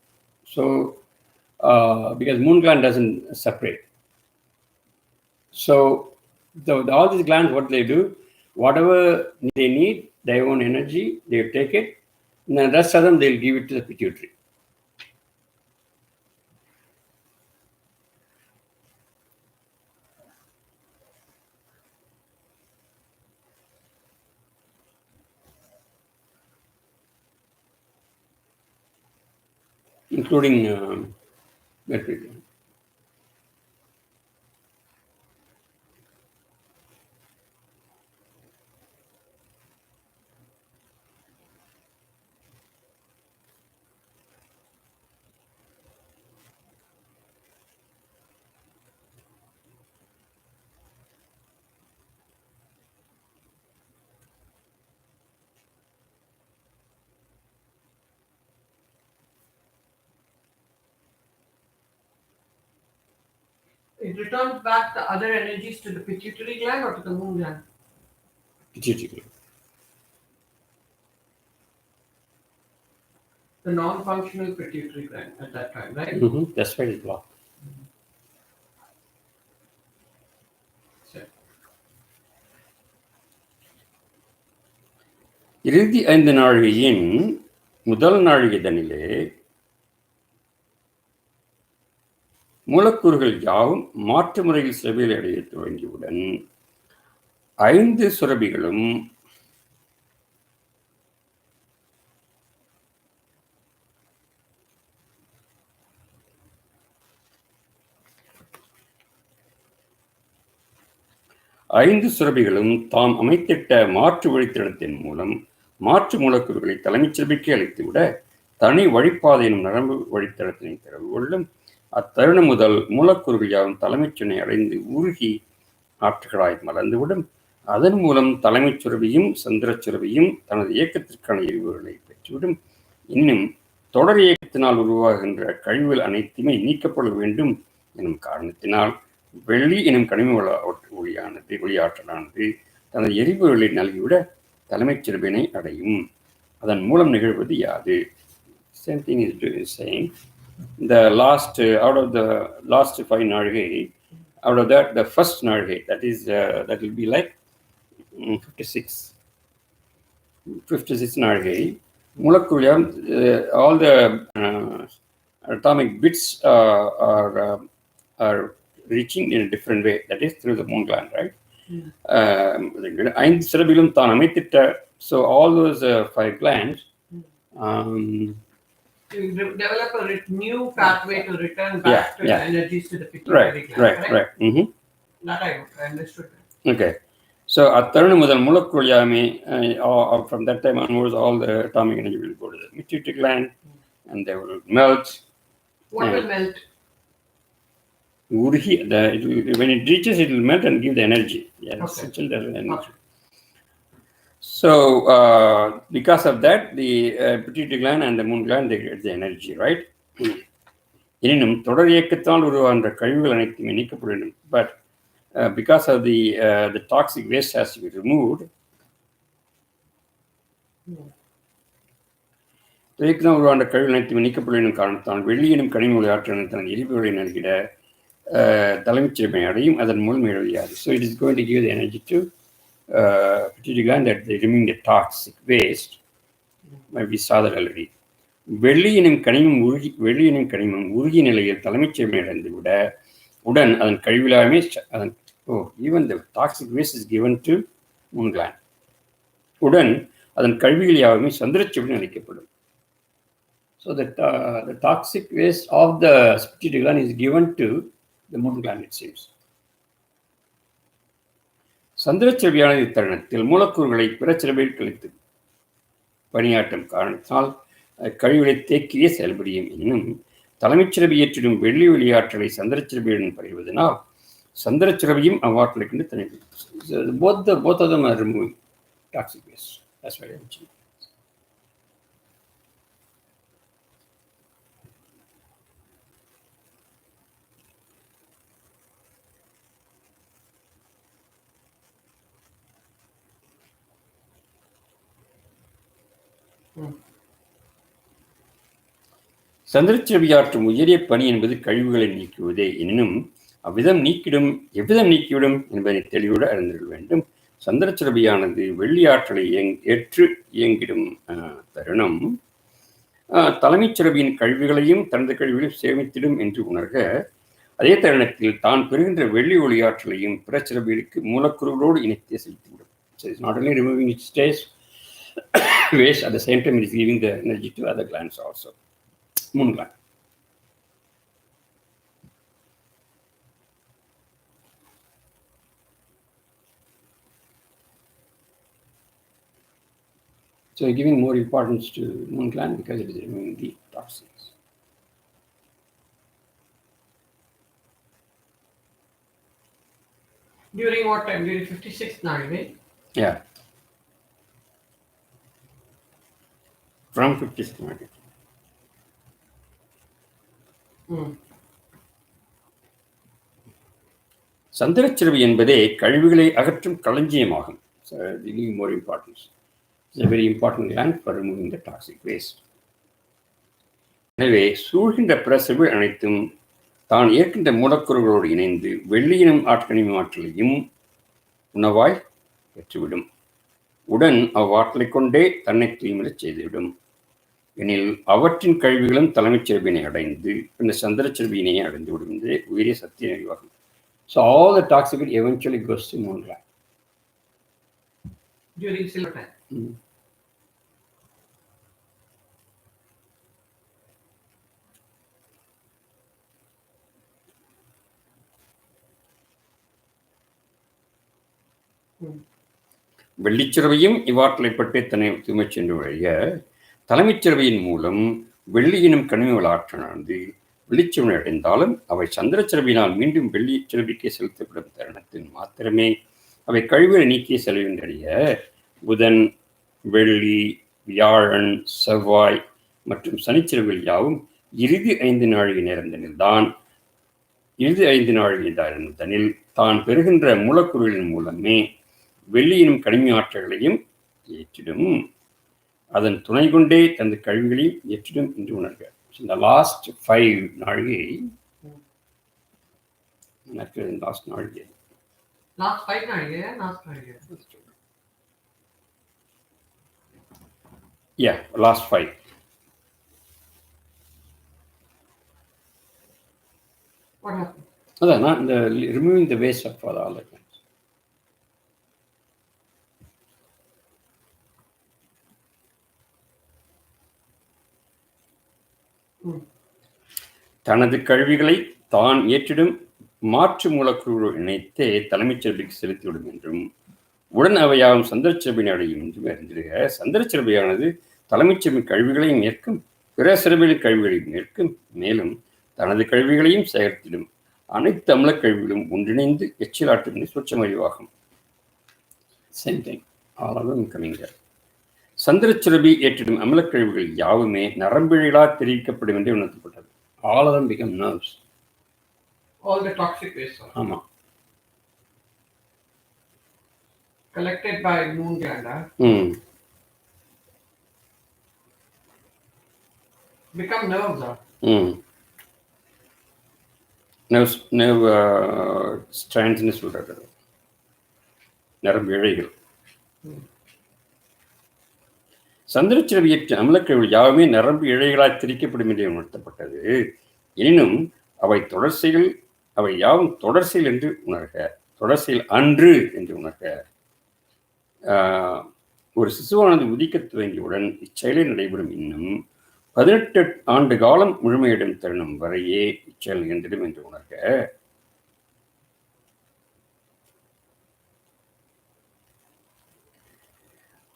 So because moon gland doesn't separate. So all these glands, what they do, whatever they need, their own energy, they take it, and the rest of them they'll give it to the pituitary. Including metric. It returns back the other energies to the pituitary gland or to the moon gland? Pituitary. The non-functional pituitary gland at that time, right? Mm-hmm. That's why it's blocked. இறுதி 5 நாழிகையின் முதல் நாழிகைதனிலே மூலக்கூறுகள் யாவும் மாற்று முறையில் சுரபிகளை அடைய துவங்கியவுடன் 5 சுரபிகளும் தாம் அமைத்திட்ட மாற்று வழித்தடத்தின் மூலம் மாற்று மூலக்கூறுகளை தலைமைச் சுரபிக்கு அளித்துவிட தனி வழிப்பாதை எனும் நரம்பு வழித்தடத்தினை திறவு கொள்ளும். அத்தருணம் முதல் மூலக்கூறுகள் யாவும் தலைமைச் சுனை அடைந்து உருகி ஆற்றுகளாய் மலர்ந்துவிடும். அதன் மூலம் தலைமைச் சுரபியும் சந்திரச் சுரபியும் தனது இயக்கத்திற்கான எரிவுகளை பெற்றுவிடும். இன்னும் தொடர் இயக்கத்தினால் உருவாகின்ற கழிவுகள் அனைத்துமே நீக்கப்பட வேண்டும் எனும் காரணத்தினால் வெள்ளி எனும் கனிம ஒளியாற்றலானது தனது எரிபொருளை நல்கிவிட தலைமைச் சுரபினை அடையும். அதன் மூலம் நிகழ்வது யாது? Same thing is saying. The last out of the last 5 நாழிகை, out of that the first நாழிகை, that will be like 56 நாழிகை, மூலக்கூறுகள் all the atomic bits are reaching in a different way, that is through the moon gland, right? 5 சுரபிகளும் தான் அமைத்திட்ட, so all those 5 glands to develop a new pathway to return back to the energies to the pituitary gland. Right. Mm-hmm. That I understood. Okay. So அத்தருணம் முதல் மூலக்கூறு யாமே, from that time onwards, all the atomic energy will go to the pituitary gland and they will melt. What will melt? Uruhi, when it reaches, it will melt and give the energy. Yeah, okay. Essential energy. Okay. So because of that, the pituitary gland and the moon gland, they get the energy, right? எனினும் தொடர் இயக்கத்தால் உருவாகின்ற கழிவுகள் அனைத்துமே நீக்கப்பட வேண்டும். But because of the toxic waste has to be removed, இயக்கத்தால் உருவாகின்ற கழிவுகள் அனைத்துமே நீக்கப்பட வேண்டும் காரணத்தால் வெள்ளியினும் கனிம ஆற்றல் தனது எரிபொருளை நல்கிட தலைமைச் செயல்பை அடையும், அதன் மூலம் எழுதியாது. So it is going to give the energy to pituitary gland that they remove the toxic waste. We saw that already. வெள்ளியினும் கனிமம் உருகிய நிலையில் தலைமைச் செயல்பை அடைந்து விட உடன் அதன் கழிவிலாமே அதன் even the toxic waste is given to moon gland. உடன் அதன் கழிவுகள் யாவுமே சந்திரச்சுவடில் அளிக்கப்படும். So the toxic waste of the pituitary gland is given to the moon gland, it seems. சந்திரச்சுவடியான தருணத்தில் மூலக்கூறுகளை பிற சிறப்பில் கழித்து பணியாற்றும் காரணத்தால் கழிவுகளை தேக்கியே செயல்படியும். எனினும் தலைமைச் சிறப்பை ஏற்றிடும் வெள்ளி ஒளியாற்றலை சந்திரச்சிறப்பியுடன் பகிர்வதனால் சந்திரச்சிறப்பையும் அவ்வாற்றலை கொண்டு தனி both of them are removing toxic waste. That's why I mentioned. சந்திரச்சிறப்பியாற்றும் உயரிய பணி என்பது கழிவுகளை நீக்குவதே. எனினும் எவ்விதம் நீக்கிவிடும் என்பதை தெளிவோடு அறிந்து வேண்டும். சந்திரச்சிறப்பியானது வெள்ளி ஆற்றலை ஏற்று இயங்கிடும் தருணம் தலைமைச் சிறப்பியின் கழிவுகளையும் தனது கழிவுகளையும் சேமித்திடும் என்று உணர்க, அதே தருணத்தில் தான் பெறுகின்ற வெள்ளி ஒளியாற்றலையும் பிற சிறப்பிற்கு மூலக்கூறுகளோடு இணைத்தே செலுத்திவிடும். So it's not only removing its waste, at the same time it is giving the energy to other glands also. Moon gland. So giving more importance to moon gland because it is removing the toxins. During what time? During 56th night, right? Yeah. From 56th night. சந்திரச்சிறவி என்பதே கழிவுகளை அகற்றும் களஞ்சியமாகும். So giving more importance. It's a very important gland for removing the toxic waste. எனவே சூழ்கின்ற பிற செல்கள் அனைத்தும் தான் ஏற்கின்ற மூலக்கூறுகளோடு இணைந்து வெள்ளியினும் ஆட்கனிம ஆற்றலையும் உணவாய் பெற்றுவிடும். உடன் அவ்வாற்றலை கொண்டே தன்னை தூய்மையச் செய்துவிடும். எனில் அவற்றின் கழிவுகளும் தலைமைச் சிறப்பினை அடைந்து இந்த சந்திரச்சிறப்பினையே அடைந்து விடும். என்பதே உயரிய சத்திய நிர்வாகம். So all the toxicity eventually goes to moon gland. During silver time. வெள்ளிச்சிறவையும் இவ்வாற்றலை பற்றி தன்னை தூய்மை சென்று வழிய தலைமைச் சிறவையின் மூலம் வெள்ளியினும் கனிம ஆற்றலானது வெளிச்சிறவை அடைந்தாலும் அவை சந்திரச்சிறவினால் மீண்டும் வெள்ளி சிறப்பிக்கே செலுத்தப்படும் தருணத்தில் மாத்திரமே அவை கழிவுகளை நீக்கிய செல்கின்றடைய புதன், வெள்ளி, வியாழன், செவ்வாய் மற்றும் சனிச்சிறவுகள் யாவும் இறுதி 5 நாழிகை நேரந்தனில் தான் பெறுகின்ற மூலக்கூறுகளின் மூலமே வெள்ளியினும் கனிம ஆற்றல்களையும் ஏற்றிடும். அதன் துணை கொண்டே தனது கழிவுகளையும் ஏற்றிடும் என்று உணர்க. இந்த லாஸ்ட் 5 நாழிகை லாஸ்ட் நாழிகை Yeah, last 5. What happened? அதான் நான் இந்த removing the waste of all the glands. தனது கழிவுகளை தான் ஏற்றிடும் மாற்று மூலக்கூறுகள் இணைத்தே தலைமைச் சிறப்பிற்கு செலுத்திவிடும் என்றும் உடன் அவையாகும் சந்திரச்சிறப்பினை அடையும் என்றும் அறிந்திருக. சந்திரச்சிறப்பியானது தலைமைச் சிறப்பின் கழிவுகளையும் ஏற்கும், பிற சிறப்பின் கழிவுகளையும் ஏற்கும், மேலும் தனது கழிவுகளையும் சேகரித்திடும். அனைத்து அமிலக் கழிவுகளும் ஒன்றிணைந்து எச்சிலாற்றும் சுற்றம் அறிவாகும். Same thing, all of them coming there. சந்திரச்சிறப்பி ஏற்றிடும் அமிலக் கழிவுகள் யாவுமே நரம்பிழா தெரிவிக்கப்படும் என்று உணர்த்தப்பட்டது. all of them become nerves. All the toxic waste collected by moon gland become nerves. nerve strands சொல்றாரு, நரம்பு இழைகள். சந்திரச்சிரவியற்ற அமலக்கழிவுகள் யாவுமே நரம்பு இழைகளால் திரிக்கப்படும் என்று உணர்த்தப்பட்டது. எனினும் அவை யாவும் தொடர்செயல் என்று உணர்க, தொடர்செயல் அன்று என்று உணர்க. ஒரு சிசுவானது உதிக்கத் துவங்கியவுடன் இச்செயலை நடைபெறும். இன்னும் 18 ஆண்டு காலம் முழுமையிடும் தருணம் வரையே இச்செயல் நிகழ்ந்திடும் என்று உணர்க.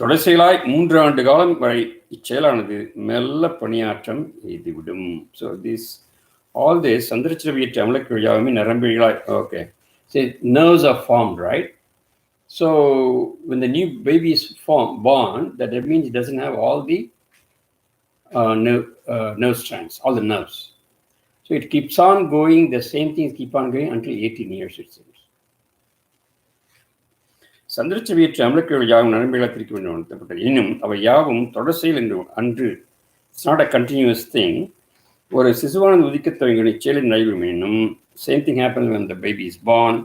தொடர்ச்சிகளாய் 3 ஆண்டு காலம் வரை இச்செயலானது மெல்ல பணியாற்றம் எய்துவிடும். ஸோ all this சந்திரச்சிரவியற்ற அமலக்கழியாகவே நரம்பிகளாய், okay, say nerves are formed, right? So when the new baby is born, that means it doesn't have all the nerve strands, all the nerves. So it keeps on going, the same things keep on going until 18 years, it seems. சந்திரச்சிரவியற்ற அமலக்கழிவுகள் யாவும் நரம்புகளால் திரிக்க வேண்டும் உணர்த்தப்பட்டது. எனினும் அவை யாவும் தொடர்செயல் என்று அன்று. It's not a continuous thing. ஒரு சிசுவானது உதிக்கத் துவங்கிய இச்செயலின் நடைபெறும். எனும் same thing happens when the baby is born.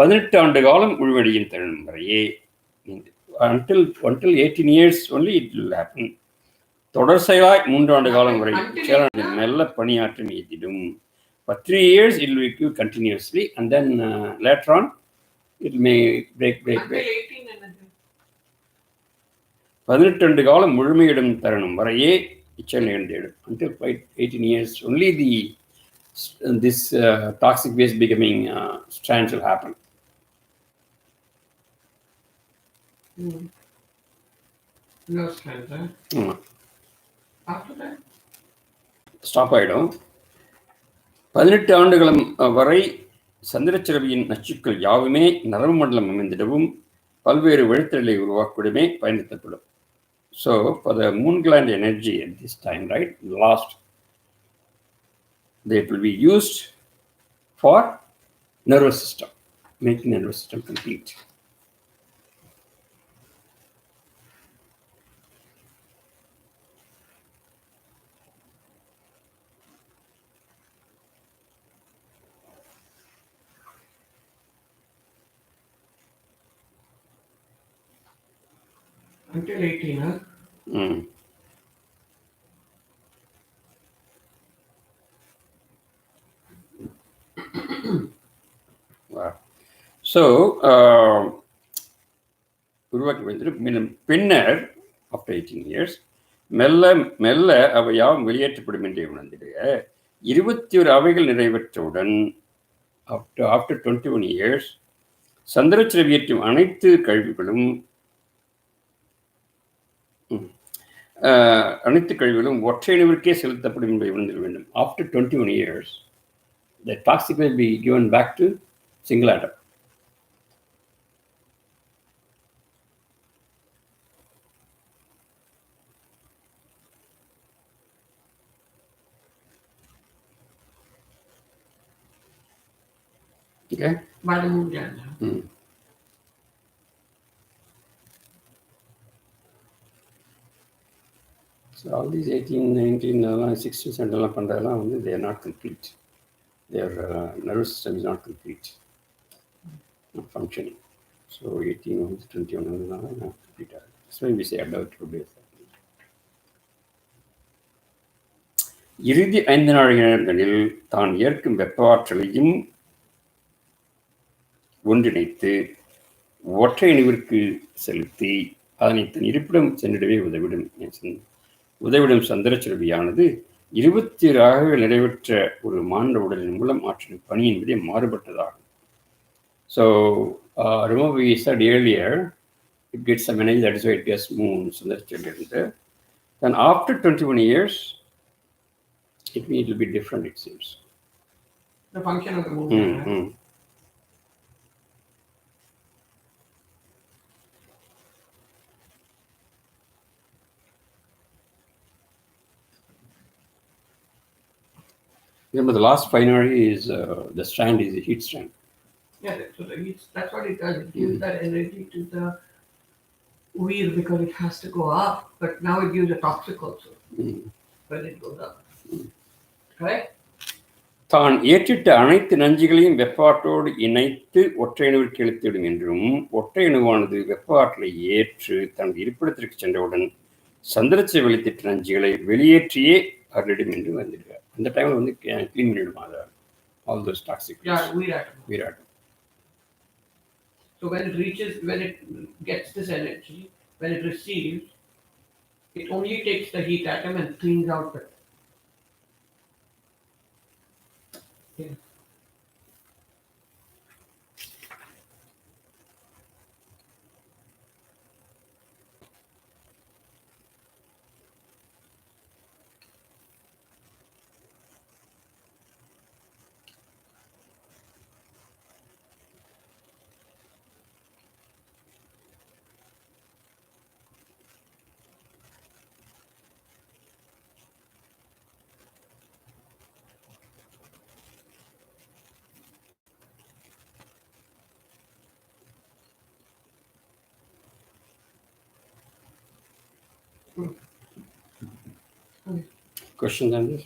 18 ஆண்டு காலம் முழுவடையும் தருணம் வரையே, until 18 years only it will happen. தொடர்செயலாய் 3 ஆண்டு காலம் வரை இச்செயலானது மெல்ல பணியாற்றம் எய்திடும். For 3 years it will be continuously, and then later on it may break. 18 ஆண்டு காலம் முழுமையிடும் தருணம் வரையே இச்செயல் நிகழ்ந்திடும். Until 18 years only this toxic waste becoming strands will happen. No strands, After that? Stop ஆயிடும். 18 ஆண்டுகளும் வரை சந்திரச்சிரவியின் நச்சுக்கள் யாவுமே நரம்பு மண்டலம் அமைந்திடவும் பல்வேறு வழித்தலை உருவாக்கிடமே பயன்படுத்தப்படும். So for the moon gland energy at this time, right, last, they will be used for nervous system, making the nervous system complete. Until 18, huh? Wow. So உருவாக்கி வைத்திருக்கும். பின்னர் after 18 years மெல்ல மெல்ல அவை யாவும் வெளியேற்றப்படும் என்றே உணர்ந்திடுக. 21 அவைகள் நிறைவேற்றவுடன் after 21 years சந்திரச்சிரவியற்றும் அனைத்து கழிவுகளும் ஒற்றை அணுவிற்கே செலுத்தப்படும் என்பதை உணர்ந்திட வேண்டும். After 21 years the toxic will be given back to single atom. Okay? By the moon gland. So all these 18, 19, 16 எல்லாம் பண்றதெல்லாம் வந்து they are not complete. Their nervous system is not complete, not functioning. So 18 வந்து 21 வந்து not complete. That's why we say adult days. இறுதி 5 நாட்களில் தான் ஏற்கும் வெப்ப ஆற்றலையும் ஒன்றிணைத்து ஒற்றை அணுவிற்கு செலுத்தி அதனை தன் இருப்பிடம் சென்றிடவே உதவிடும் சந்திரச்சிரவியானது 21 ஆகவே நிறைவேற்ற ஒரு மாண்ட உடலின் மூலம் ஆற்றின் பணி என்பதே மாறுபட்டதாகும். So remember we said earlier, it gets some energy, that is why it gets moon, Sandharacharya. Then after 21 years, it will be different, it seems. The function of the moon. Remember, the last binary is the strand is a heat strand. Yeah, that's what it does. It gives that energy to the wheel because it has to go up, but now it gives a toxic also when it goes up. Correct? தான் ஏற்றிட்ட அனைத்து நஞ்சுகளையும் வெப்பாற்றோடு இணைத்து ஒற்றையணுவிற்கு இழுத்திடும் என்றும் ஒற்றையணுவானது வெப்பாற்றலை ஏற்று தனது இருப்பிடத்திற்கு சென்றவுடன் சந்திரச்சை வெளித்திட்ட நஞ்சுகளை வெளியேற்றியே அருளிடும் என்று வந்திருக்கார். அந்த டைம்ல வந்து கிளீன் பண்ணிடுமா அதை all those toxic. Virat. So when it gets this energy, when it receives, it only takes the heat atom and cleans out the. Yeah. Questions on this?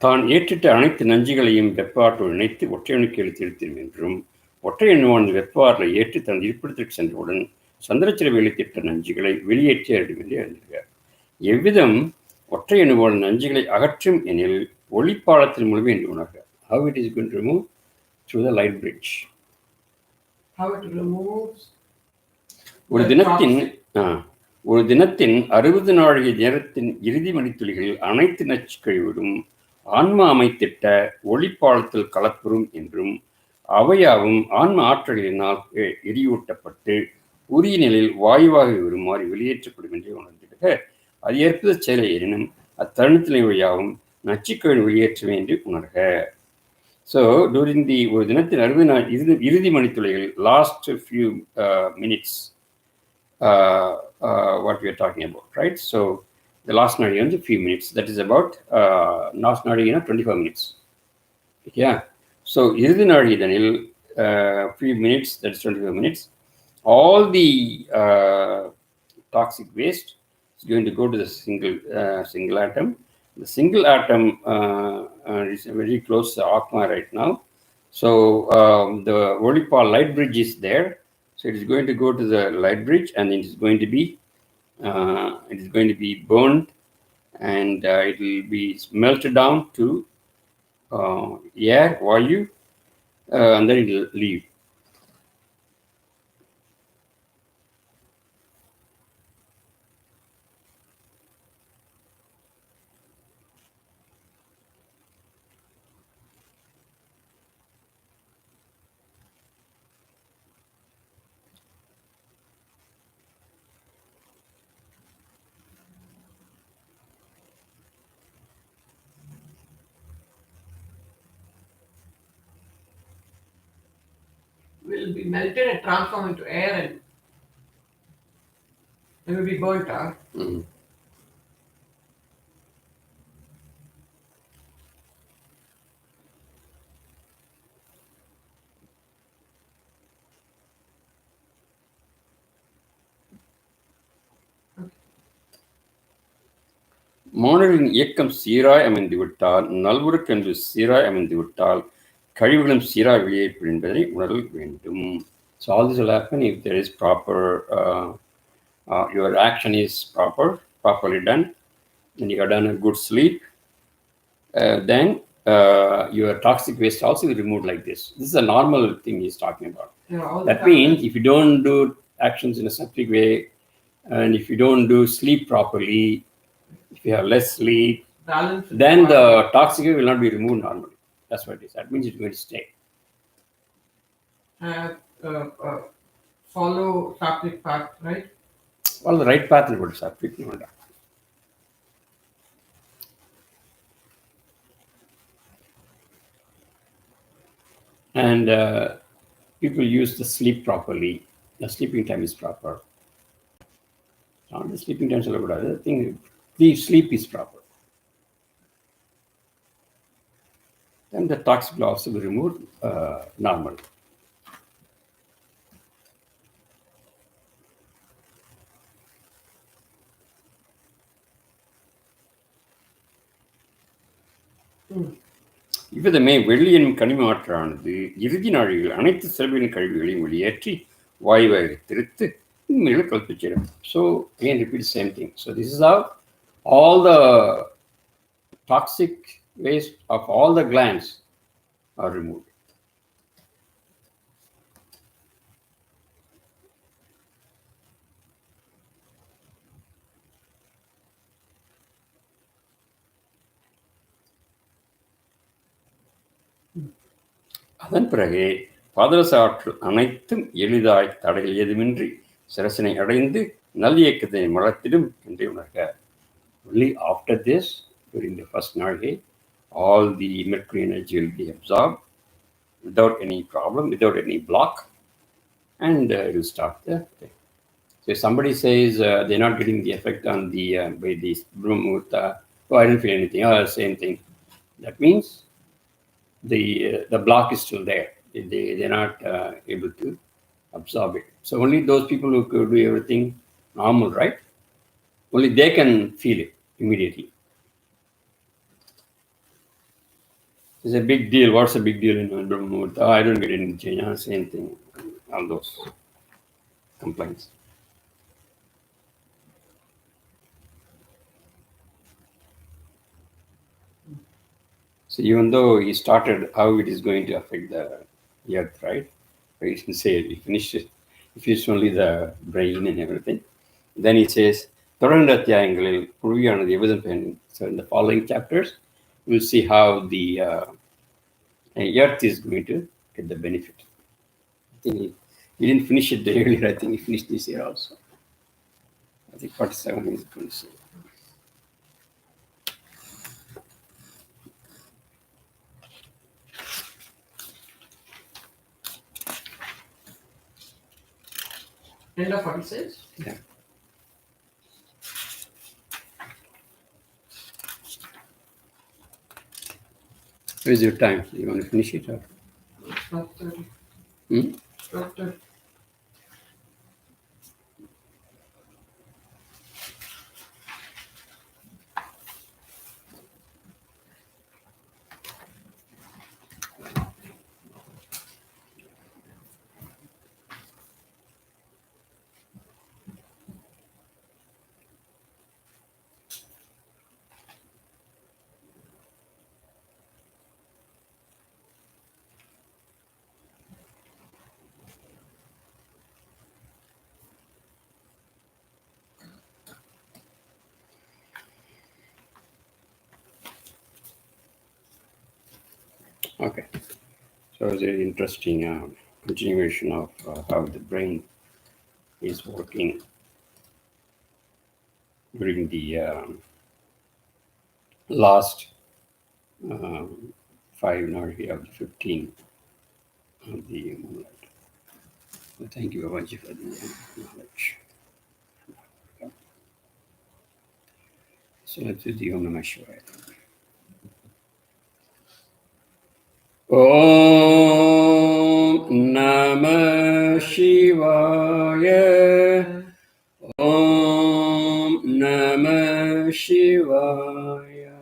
தான் ஏற்றிட்ட அனைத்து நஞ்சுகளையும் வெப்பாற்றோடு இணைத்து ஒற்றையணுக்கு இழுத்திடும் என்றும் ஒற்றையணுவானது வெப்பாற்றலை ஏற்றி தனது இருப்பிடத்திற்கு சென்றவுடன் சந்திரச்சிறை வெளித்திட்ட நஞ்சுகளை வெளியேற்றி அருடும் என்று அறிந்திருக்கார். எவ்விதம் ஒற்றையணுவான நஞ்சுகளை அகற்றும் எனில் ஒளிப்பாலத்தின் மூலமே என்று உணர்கிறார். How it is going to remove? Through the light bridge. How it removes? ஒரு தினத்தின் 60 நாழிகை நேரத்தின் இறுதி மணித்துளிகளில் அனைத்து நச்சுக்கழிவுகளும் ஆன்மா அமைத்திட்ட ஒளிப்பாலத்தில் கலப்புறும் என்றும் அவையாவும் ஆன்ம ஆற்றலினால் எரியூட்டப்பட்டு உரிய நிலையில் வாயுவாக வருமாறு வெளியேற்றப்படும் என்று உணர்ந்திருக்க அது ஏற்பது செயலை எனினும் அத்தருணத்தினை வழியாகவும் நச்சுக்கழிவு வெளியேற்ற என்று உணர்க. ஸோ டூரிங் தி ஒரு தினத்தின் 60 இறுதி மணித்துளிகள், last few minutes what we are talking about, right? So the last nadi is a few minutes. That is about last nadi 25 minutes. Yeah. So irudhi nadi thanil few minutes, that is 25 minutes. All the toxic waste is going to go to the single atom. The single atom is very close to Atma right now. So the Volipal light bridge is there. So it is going to go to the light bridge, and it is going to be burned, and it will be melted down to air, vayu, and then it will leave. Will be melted and transformed into air and it will be burnt out. மாணவரின் இயக்கம் சீராய் அமைந்து விட்டால், நல்வுருக்கென்று சீராய் அமைந்து விட்டால் கழிவுகளும் சீராய் வெளியேற்படும் என்பதை உணரல் வேண்டும். So all this will happen if there is proper, your action is properly done, and you have done a good sleep, then your toxic waste also will be removed like this. This is a normal thing he's talking about. Yeah, that means if you don't do actions in a sattvic way, and if you don't do sleep properly, if you have less sleep, then the toxic will not be removed normally. That's what it is. That means it's going to stay. Follow sattvic path, right? Well, the right path is what sattvic. And people use the sleep properly. The sleeping time is proper. Not the sleeping time, I think the sleep is proper. Then the toxic will also be removed normally. இவ்விதமே வெள்ளி எனும் கனிம ஆற்றலானது இறுதி நாழிகள் அனைத்து செலவின கழிவுகளையும் வெளியேற்றி வாயுவாக திரித்து உண்மையில கல்பிச் சேரும். So again repeat the same thing. So this is how all the toxic waste of all the glands are removed. அதன் பிறகு பாதரச ஆற்றல் அனைத்தும் எளிதாய் தடைகள் ஏதுமின்றி சிரசனை அடைந்து நல்லியக்கத்தை மலர்த்திடும் என்று உணர்க. Only after this, during the first Nargay, all the mercury energy will be absorbed without any problem, without any block, and it will start the thing. So if somebody says they're not getting the effect on the by the Brahmurta, oh, I don't feel anything, oh, same thing. That means the block is still there. They're not able to absorb it. So only those people who could do everything normal, right? Only they can feel it immediately. It's a big deal. What's a big deal in Brahmurta? Oh, I don't get any change. Same thing. All those complaints. So even though he started how it is going to affect the earth, right? But he can say he finished only the brain and everything. Then he says, தொடர்ந்த அத்தியாயங்களில் புவியானது எவ்விதம் பயன். So in the following chapters, we'll see how the earth is going to get the benefit. I think he didn't finish it earlier. I think he finished this year also. I think 47 is going to say. End of 46? Yeah. Where's your time? You want to finish it or? 12:30. 12:30. Okay. So it's an interesting continuation of how the brain is working during the last 5 Nargay of the 15 of the moonlight. Well, thank you, Babaji, for the knowledge. So let's do the Om Namah Shivaya. Om Namah Shivaya. Om Namah Shivaya.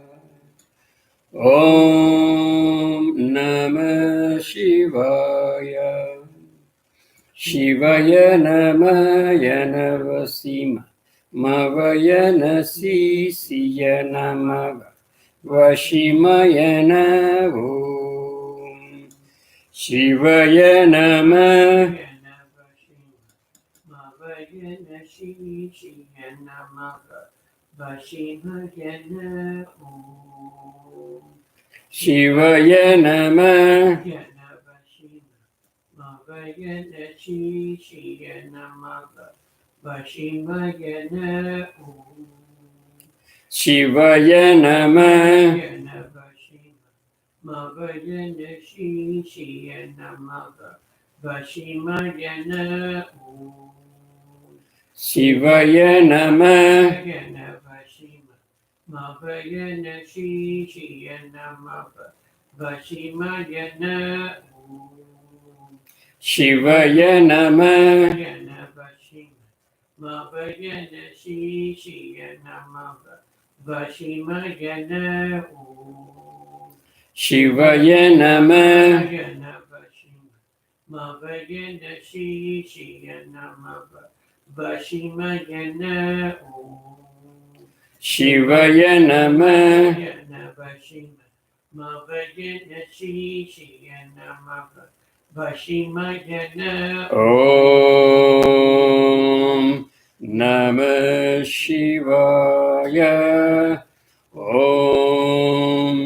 Om Namah Shivaya. Shivaya Namaya Navasima Mavaya Nasisiya Namava Vashimaya Navom Shivaya Namah Shivaya Namah Shivaya Namah Shivaya Namah. Vayana Vashima. Mavayana Shishiyana Mava. Vashimayana Om. Shivaya Namah. Vayana Vashima. Mavayana Shishiyana Mava. Vashimayana Om. Shivaya Namah. Vayana Vashima. Mavayana Shishiyana Mava. Vashimayana Om. Shivaya Namah. Vayana Vashima. Mavayana Shishiyana Mava. Vashimayana Om Namah Shivaya. Om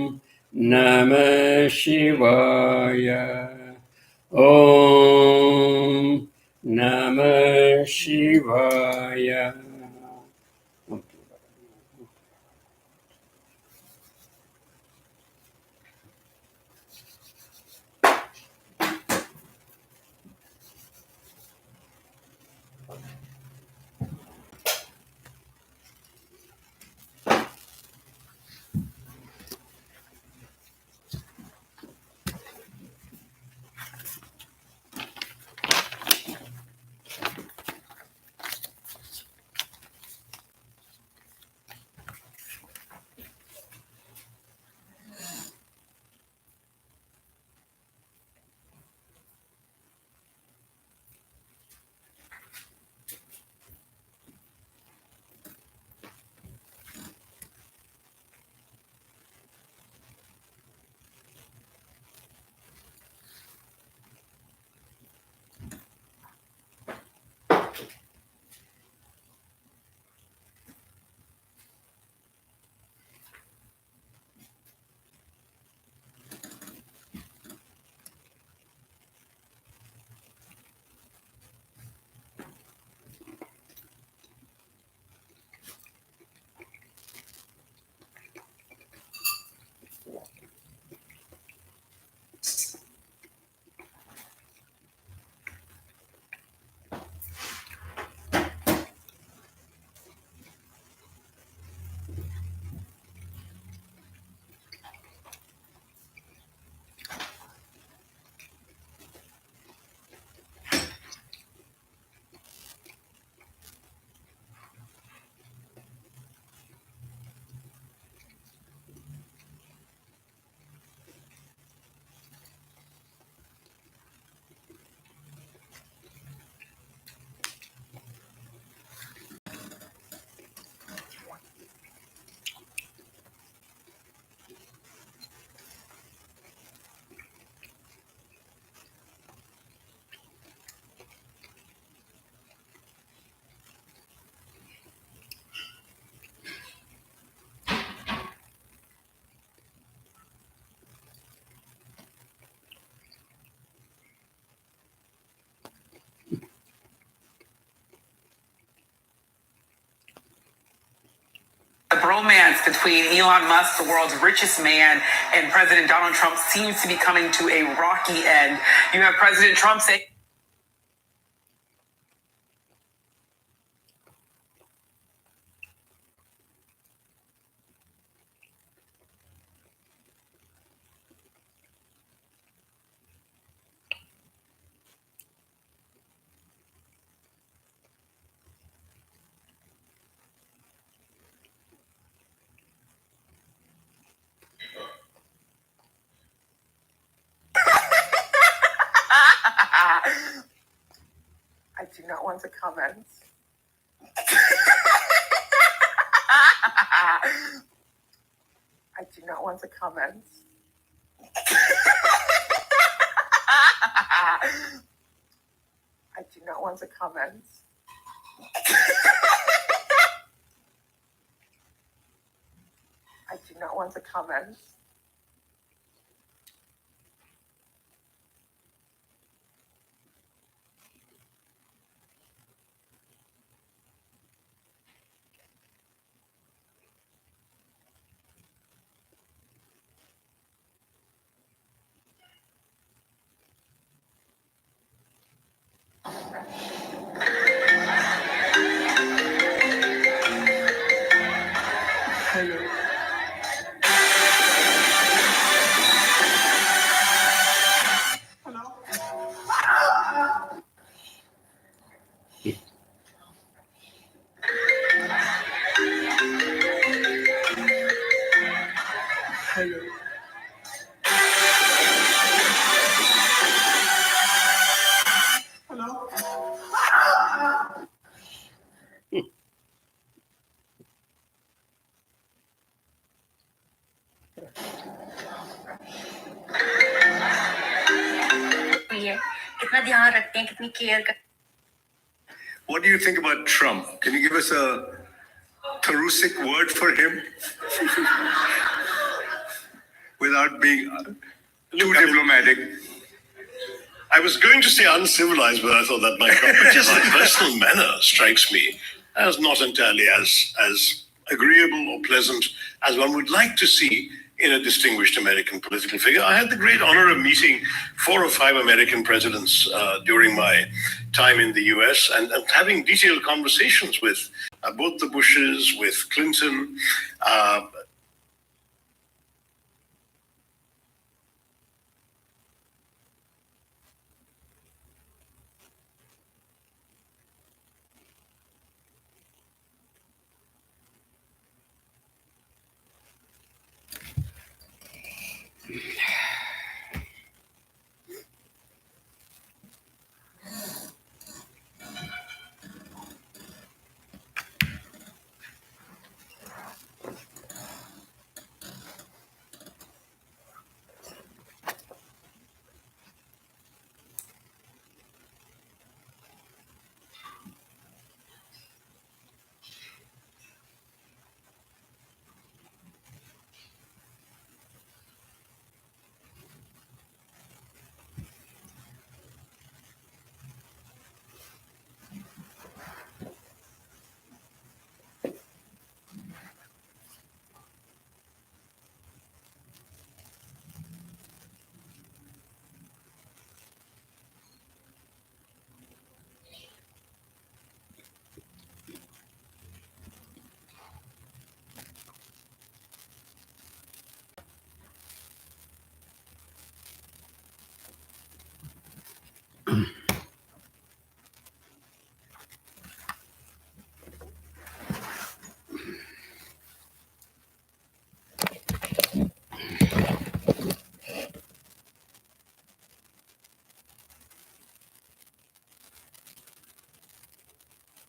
Namah Shivaya. Om Namah Shivaya. The bromance between Elon Musk, the world's richest man, and President Donald Trump seems to be coming to a rocky end. You have President Trump saying, I do not want to comment. I do not want to comment. I do not want to comment. I do not want to comment. कितना ध्यान रखते हैं, कितनी care करते हैं. What do you think about Trump? Can you give us a Tarusic word for him? Without being too diplomatic. I was going to say uncivilized, but I thought that might not be. Just his personal manner strikes me as not entirely as agreeable or pleasant as one would like to see in a distinguished American political figure. I had the great honor of meeting 4 or 5 American presidents during my time in the US and having detailed conversations with both the Bushes, with Clinton,